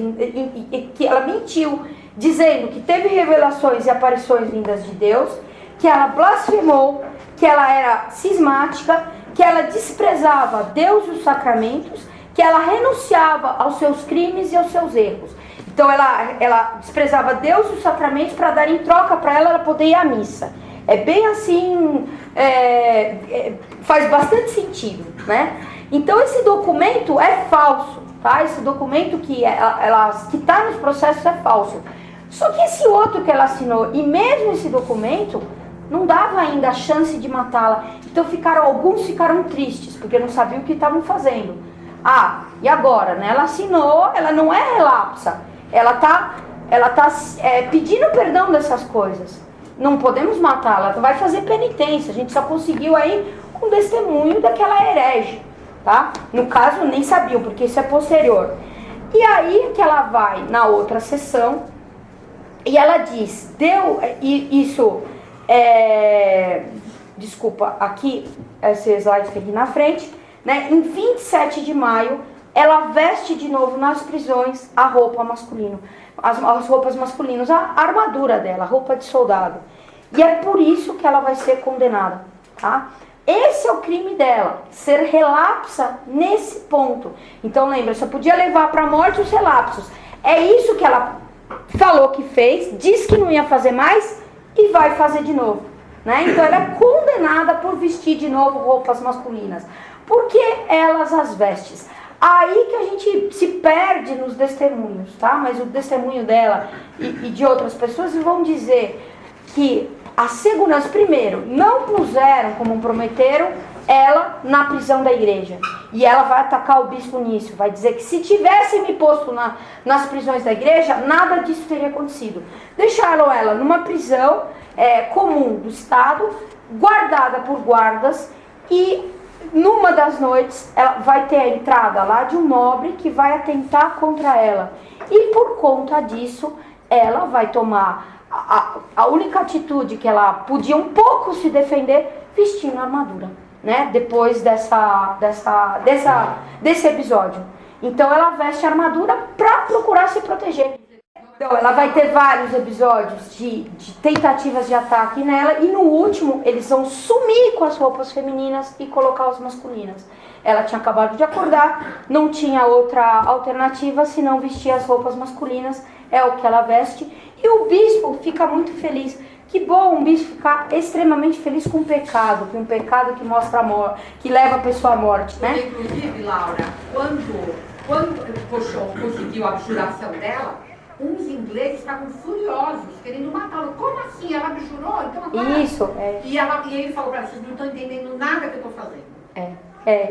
que ela mentiu dizendo que teve revelações e aparições vindas de Deus, que ela blasfemou, que ela era cismática, que ela desprezava Deus e os sacramentos, que ela renunciava aos seus crimes e aos seus erros. Então ela desprezava Deus e os sacramentos para dar em troca para ela poder ir à missa. É bem assim, faz bastante sentido, né? Então esse documento é falso, tá? Esse documento que está nos processos é falso. Só que esse outro que ela assinou, e mesmo esse documento, não dava ainda a chance de matá-la. Então alguns ficaram tristes, porque não sabiam o que estavam fazendo. E agora, né? Ela assinou, ela não é relapsa. Ela tá pedindo perdão dessas coisas. Não podemos matá-la, ela vai fazer penitência. A gente só conseguiu aí um testemunho daquela herege, tá? No caso, nem sabiam, porque isso é posterior. E aí que ela vai na outra sessão, e ela diz, desculpa, aqui, esse slide que aqui na frente, né? Em 27 de maio, ela veste de novo nas prisões a roupa masculina, as roupas masculinas, a armadura dela, a roupa de soldado. E é por isso que ela vai ser condenada, tá? Esse é o crime dela, ser relapsa nesse ponto. Então lembra, só podia levar para a morte os relapsos. É isso que ela falou que fez, disse que não ia fazer mais e vai fazer de novo, né? Então ela é condenada por vestir de novo roupas masculinas. Por que elas as vestes? Aí que a gente se perde nos testemunhos, tá? Mas o testemunho dela e de outras pessoas vão dizer que a segurança, primeiro, não puseram, como prometeram, ela na prisão da igreja. E ela vai atacar o bispo nisso, vai dizer que se tivesse me posto nas prisões da igreja, nada disso teria acontecido. Deixaram ela numa prisão comum do Estado, guardada por guardas, e numa das noites ela vai ter a entrada lá de um nobre que vai atentar contra ela. E por conta disso, ela vai tomar a única atitude que ela podia um pouco se defender, vestindo a armadura, né? Depois desse episódio. Então ela veste a armadura para procurar se proteger. Então ela vai ter vários episódios de tentativas de ataque nela, e no último eles vão sumir com as roupas femininas e colocar as masculinas. Ela tinha acabado de acordar, não tinha outra alternativa senão vestir as roupas masculinas, é o que ela veste, e o bispo fica muito feliz. Que bom um bispo ficar extremamente feliz com um pecado que mostra a morte, que leva a pessoa à morte, né? Inclusive, Laura, quando conseguiu a abjuração dela, uns ingleses estavam furiosos, querendo matá-lo. Como assim? Ela abjurou? Então agora... Isso, E ele falou para ela, vocês não estão entendendo nada que eu estou fazendo.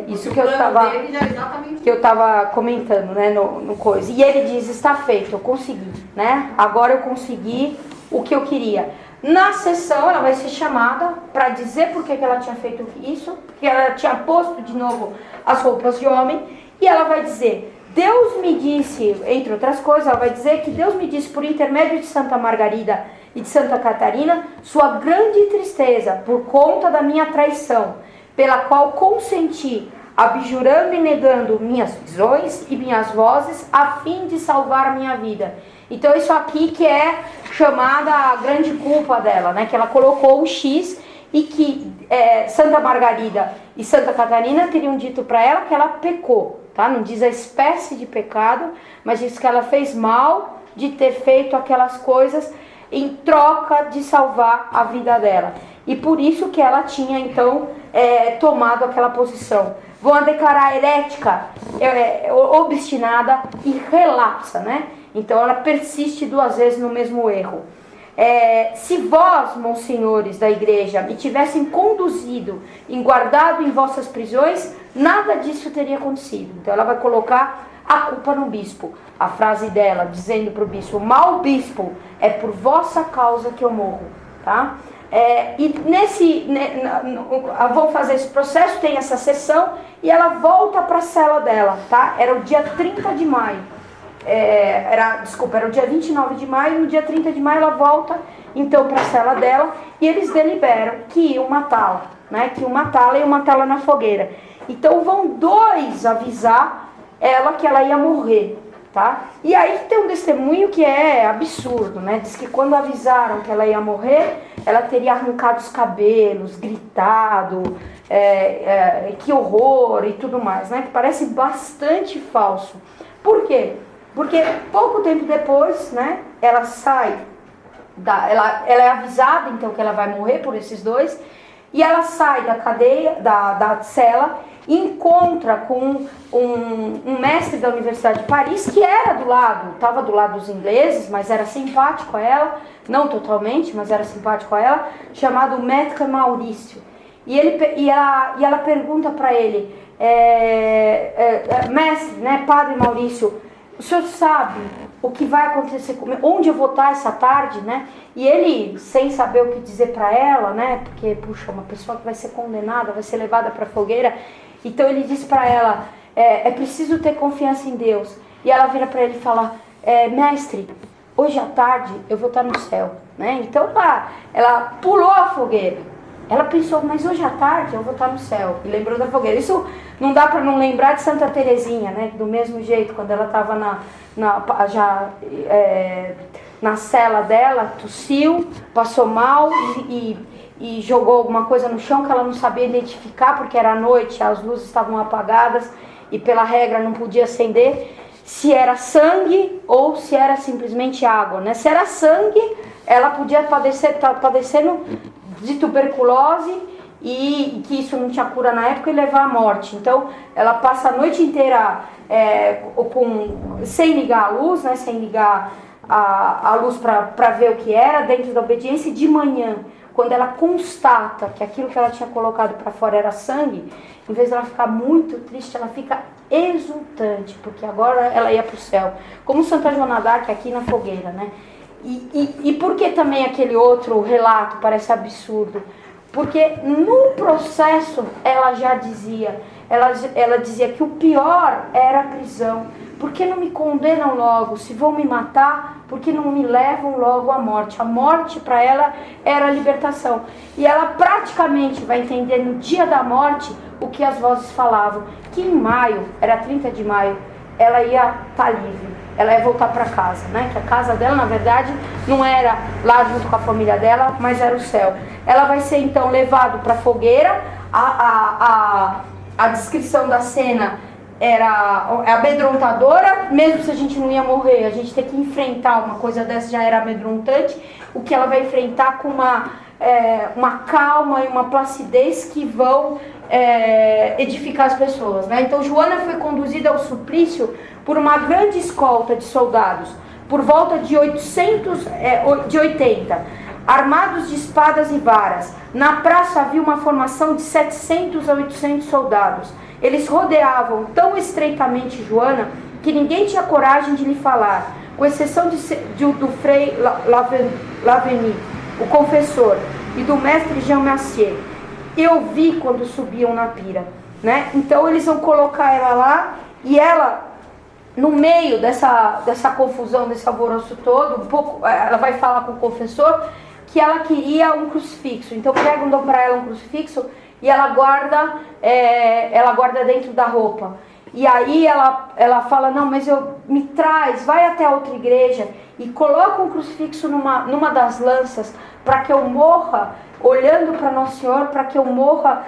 Isso que eu estava comentando, né, no coisa. E ele diz, está feito, eu consegui, né? Agora eu consegui o que eu queria. Na sessão, ela vai ser chamada para dizer por que ela tinha feito isso, porque ela tinha posto de novo as roupas de homem, e ela vai dizer, Deus me disse, entre outras coisas, ela vai dizer que Deus me disse por intermédio de Santa Margarida e de Santa Catarina, sua grande tristeza por conta da minha traição, pela qual consenti, abjurando e negando minhas visões e minhas vozes, a fim de salvar a minha vida. Então isso aqui que é chamada a grande culpa dela, né? Que ela colocou o X, e que Santa Margarida e Santa Catarina teriam dito para ela que ela pecou, tá? Não diz a espécie de pecado, mas diz que ela fez mal de ter feito aquelas coisas em troca de salvar a vida dela. E por isso que ela tinha, então, tomado aquela posição. Vão a declarar herética, obstinada e relapsa, né? Então ela persiste 2 vezes no mesmo erro. Se vós, monsenhores da igreja, me tivessem conduzido e guardado em vossas prisões, nada disso teria acontecido. Então ela vai colocar a culpa no bispo. A frase dela, dizendo para o bispo, mal bispo, é por vossa causa que eu morro, tá? Vão fazer esse processo, tem essa sessão, e ela volta para a cela dela, tá? Era o dia 30 de maio. Era o dia 29 de maio, no dia 30 de maio ela volta então para a cela dela, e eles deliberam que iam matá-la, né? Que iam matá-la e iam matá-la na fogueira. Então vão 2 avisar ela que ela ia morrer, tá? E aí tem um testemunho que é absurdo, né? Diz que quando avisaram que ela ia morrer, ela teria arrancado os cabelos, gritado, que horror e tudo mais, né? Que parece bastante falso. Por quê? Porque pouco tempo depois, né, ela sai, ela é avisada então que ela vai morrer por esses dois, e ela sai da cadeia, da cela, e encontra com um mestre da Universidade de Paris, que era estava do lado dos ingleses, mas era simpático a ela, não totalmente, mas era simpático a ela, chamado Maître Maurício. E ela pergunta para ele, mestre, né, Padre Maurício, o senhor sabe o que vai acontecer comigo, onde eu vou estar essa tarde, né? E ele, sem saber o que dizer para ela, né? Porque, puxa, uma pessoa que vai ser condenada, vai ser levada para a fogueira. Então ele diz para ela, é preciso ter confiança em Deus. E ela vira para ele e fala, mestre, hoje à tarde eu vou estar no céu, né? Então ela pulou a fogueira. Ela pensou, mas hoje à tarde eu vou estar no céu. E lembrou da fogueira. Isso não dá para não lembrar de Santa Terezinha, né? Do mesmo jeito, quando ela estava na cela dela, tossiu, passou mal e jogou alguma coisa no chão que ela não sabia identificar, porque era noite, as luzes estavam apagadas e pela regra não podia acender, se era sangue ou se era simplesmente água, né? Se era sangue, ela podia estar padecendo de tuberculose e que isso não tinha cura na época e levar à morte. Então ela passa a noite inteira sem ligar a luz, né, sem ligar a luz para ver o que era, dentro da obediência. E de manhã, quando ela constata que aquilo que ela tinha colocado para fora era sangue, em vez de ela ficar muito triste, ela fica exultante, porque agora ela ia para o céu, como Santa Joana d'Arc aqui na fogueira, né? E por que também aquele outro relato parece absurdo? Porque no processo ela já dizia, ela dizia que o pior era a prisão. Por que não me condenam logo? Se vão me matar, por que não me levam logo à morte? A morte para ela era a libertação. E ela praticamente vai entender no dia da morte o que as vozes falavam. Que em maio, era 30 de maio, ela ia estar livre. Ela ia voltar para casa, né? Que a casa dela, na verdade, não era lá junto com a família dela, mas era o céu. Ela vai ser, então, levada para a fogueira. A descrição da cena era amedrontadora, mesmo se a gente não ia morrer, a gente ter que enfrentar uma coisa dessa já era amedrontante. O que ela vai enfrentar com uma calma e uma placidez que vão edificar as pessoas, né? Então Joana foi conduzida ao suplício por uma grande escolta de soldados, por volta de 80, armados de espadas e varas. Na praça havia uma formação de 700 a 800 soldados. Eles rodeavam tão estreitamente Joana que ninguém tinha coragem de lhe falar, com exceção do Frei Laveni, o confessor, e do mestre Jean Massier. Eu vi quando subiam na pira, né? Então eles vão colocar ela lá, e ela, no meio dessa confusão, desse alvoroço todo, ela vai falar com o confessor que ela queria um crucifixo. Então perguntam para ela um crucifixo e ela guarda dentro da roupa. E aí ela fala, não, mas me traz, vai até a outra igreja e coloca um crucifixo numa das lanças, para que eu morra olhando para Nosso Senhor, para que eu morra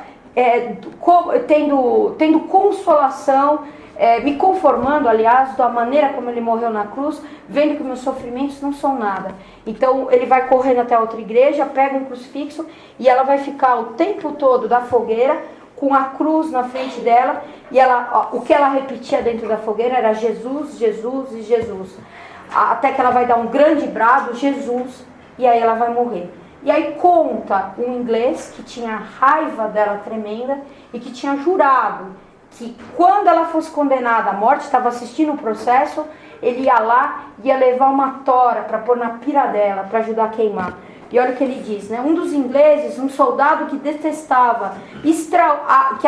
tendo consolação, me conformando, aliás, da maneira como ele morreu na cruz, vendo que meus sofrimentos não são nada. Então ele vai correndo até a outra igreja, pega um crucifixo e ela vai ficar o tempo todo da fogueira com a cruz na frente dela, e o que ela repetia dentro da fogueira era Jesus, Jesus e Jesus, até que ela vai dar um grande brado, Jesus, e aí ela vai morrer. E aí conta um inglês que tinha raiva dela tremenda e que tinha jurado que quando ela fosse condenada à morte, estava assistindo o processo, ele ia lá e ia levar uma tora para pôr na pira dela, para ajudar a queimar. E olha o que ele diz, né? Um dos ingleses, um soldado que a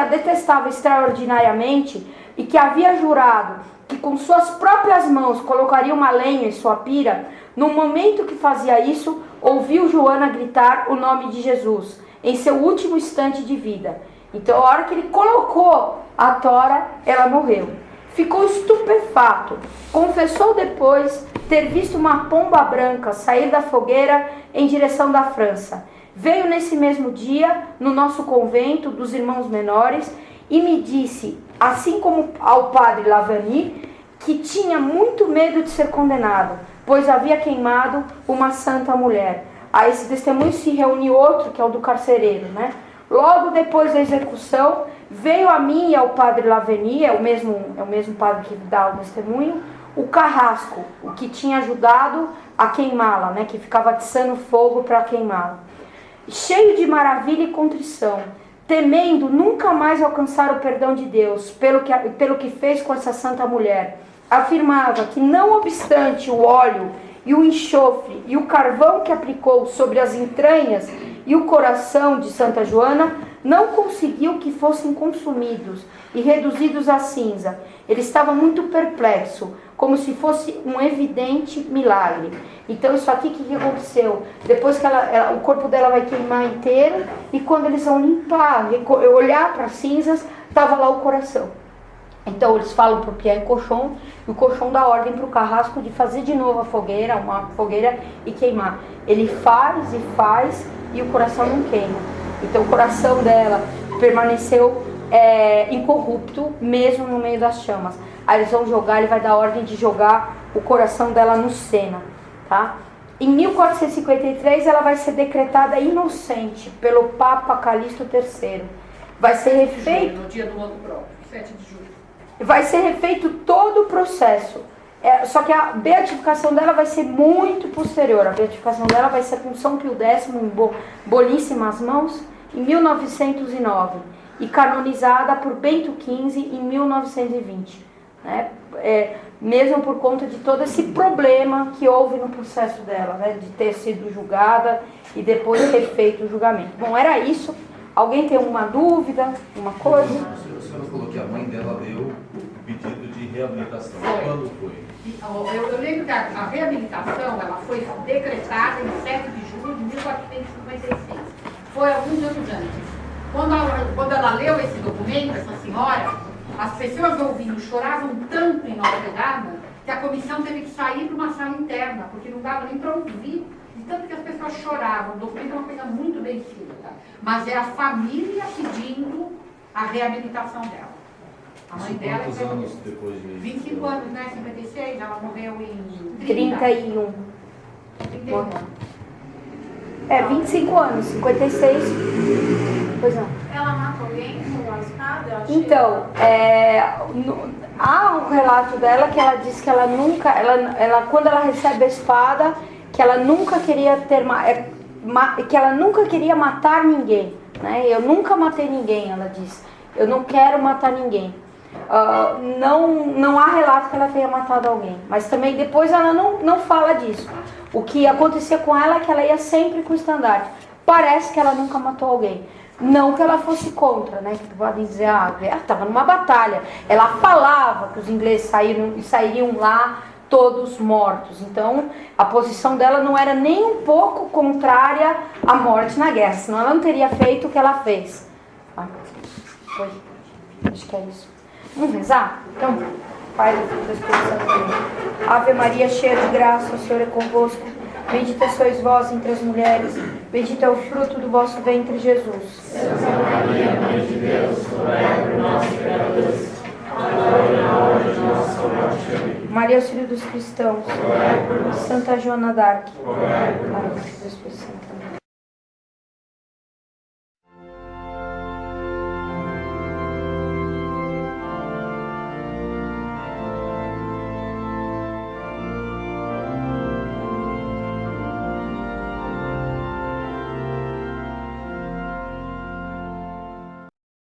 detestava extraordinariamente e que havia jurado que com suas próprias mãos colocaria uma lenha em sua pira, no momento que fazia isso, ouviu Joana gritar o nome de Jesus em seu último instante de vida. Então, a hora que ele colocou a tora, ela morreu. ficou estupefato. Confessou depois ter visto uma pomba branca sair da fogueira em direção da França. Veio nesse mesmo dia no nosso convento dos irmãos menores e me disse, assim como ao padre Lavani, que tinha muito medo de ser condenado, pois havia queimado uma santa mulher. A esse testemunho se reúne outro, que é o do carcereiro, né? Logo depois da execução, veio a mim e ao padre Lavani, é o mesmo padre que dá o testemunho, o carrasco, o que tinha ajudado a queimá-la, né? Que ficava atiçando fogo para queimá-la. Cheio de maravilha e contrição, temendo nunca mais alcançar o perdão de Deus pelo que fez com essa santa mulher, afirmava que não obstante o óleo e o enxofre e o carvão que aplicou sobre as entranhas e o coração de Santa Joana, não conseguiu que fossem consumidos e reduzidos a cinza. Ele estava muito perplexo, como se fosse um evidente milagre. Então isso aqui, o que aconteceu? Depois que o corpo dela vai queimar inteiro, e quando eles vão limpar, olhar para as cinzas, estava lá o coração. Então eles falam para o Pierre Cochon, e o Cochon dá ordem para o carrasco de fazer de novo a fogueira, uma fogueira, e queimar. Ele faz, e o coração não queima. Então o coração dela permaneceu incorrupto, mesmo no meio das chamas. Aí eles vão jogar, ele vai dar ordem de jogar o coração dela no Sena, tá? Em 1453 ela vai ser decretada inocente pelo Papa Calixto III. Vai ser refeito... No dia do ano próprio, 7 de julho. Vai ser refeito todo o processo. Só que a beatificação dela vai ser muito posterior. A beatificação dela vai ser com São Pio X em boníssimas mãos, em 1909. E canonizada por Bento XV em 1920. Né? Mesmo por conta de todo esse problema que houve no processo dela, né? De ter sido julgada e depois ter feito o julgamento. Bom, era isso. Alguém tem uma dúvida, uma coisa? A senhora falou que a mãe dela leu o pedido de reabilitação. Quando foi? Eu lembro que a reabilitação ela foi decretada em 7 de julho de 1456. Foi alguns anos antes. Quando ela leu esse documento, essa senhora, as pessoas ouvindo choravam tanto em Notre Dame que a comissão teve que sair para uma sala interna, porque não dava nem para ouvir, de tanto que as pessoas choravam. O documento é uma coisa muito bem escrita, mas é a família pedindo a reabilitação dela. A mãe dela... Quantos anos depois de... 25 anos, né? 56, ela morreu em 31. 25 anos, 56. Pois não. Ela matou alguém com a escada? Então, há um relato dela que ela diz que ela nunca, quando ela recebe a espada, que ela nunca queria que ela nunca queria matar ninguém, né? Eu nunca matei ninguém, ela diz. Eu não quero matar ninguém. Não há relato que ela tenha matado alguém, mas também depois ela não fala disso. O que acontecia com ela é que ela ia sempre com o estandarte. Parece que ela nunca matou alguém. Não que ela fosse contra, né? Que podem dizer, ela estava numa batalha. Ela falava que os ingleses sairiam lá todos mortos. Então, a posição dela não era nem um pouco contrária à morte na guerra, senão ela não teria feito o que ela fez. Acho que é isso. Vamos rezar? Então, Pai do Filho e do Espírito Santo. Ave Maria, cheia de graça, o Senhor é convosco. Bendita sois vós entre as mulheres. Bendito é o fruto do vosso ventre, Jesus. Santa Maria, Mãe de Deus, rogai por nós, pecadores, agora e na hora de nossa morte. Amém. Maria, auxílio dos cristãos. Rogai por nós. Santa Joana d'Arc. Rogai por Pai nós. do Filho e do Espírito Santo.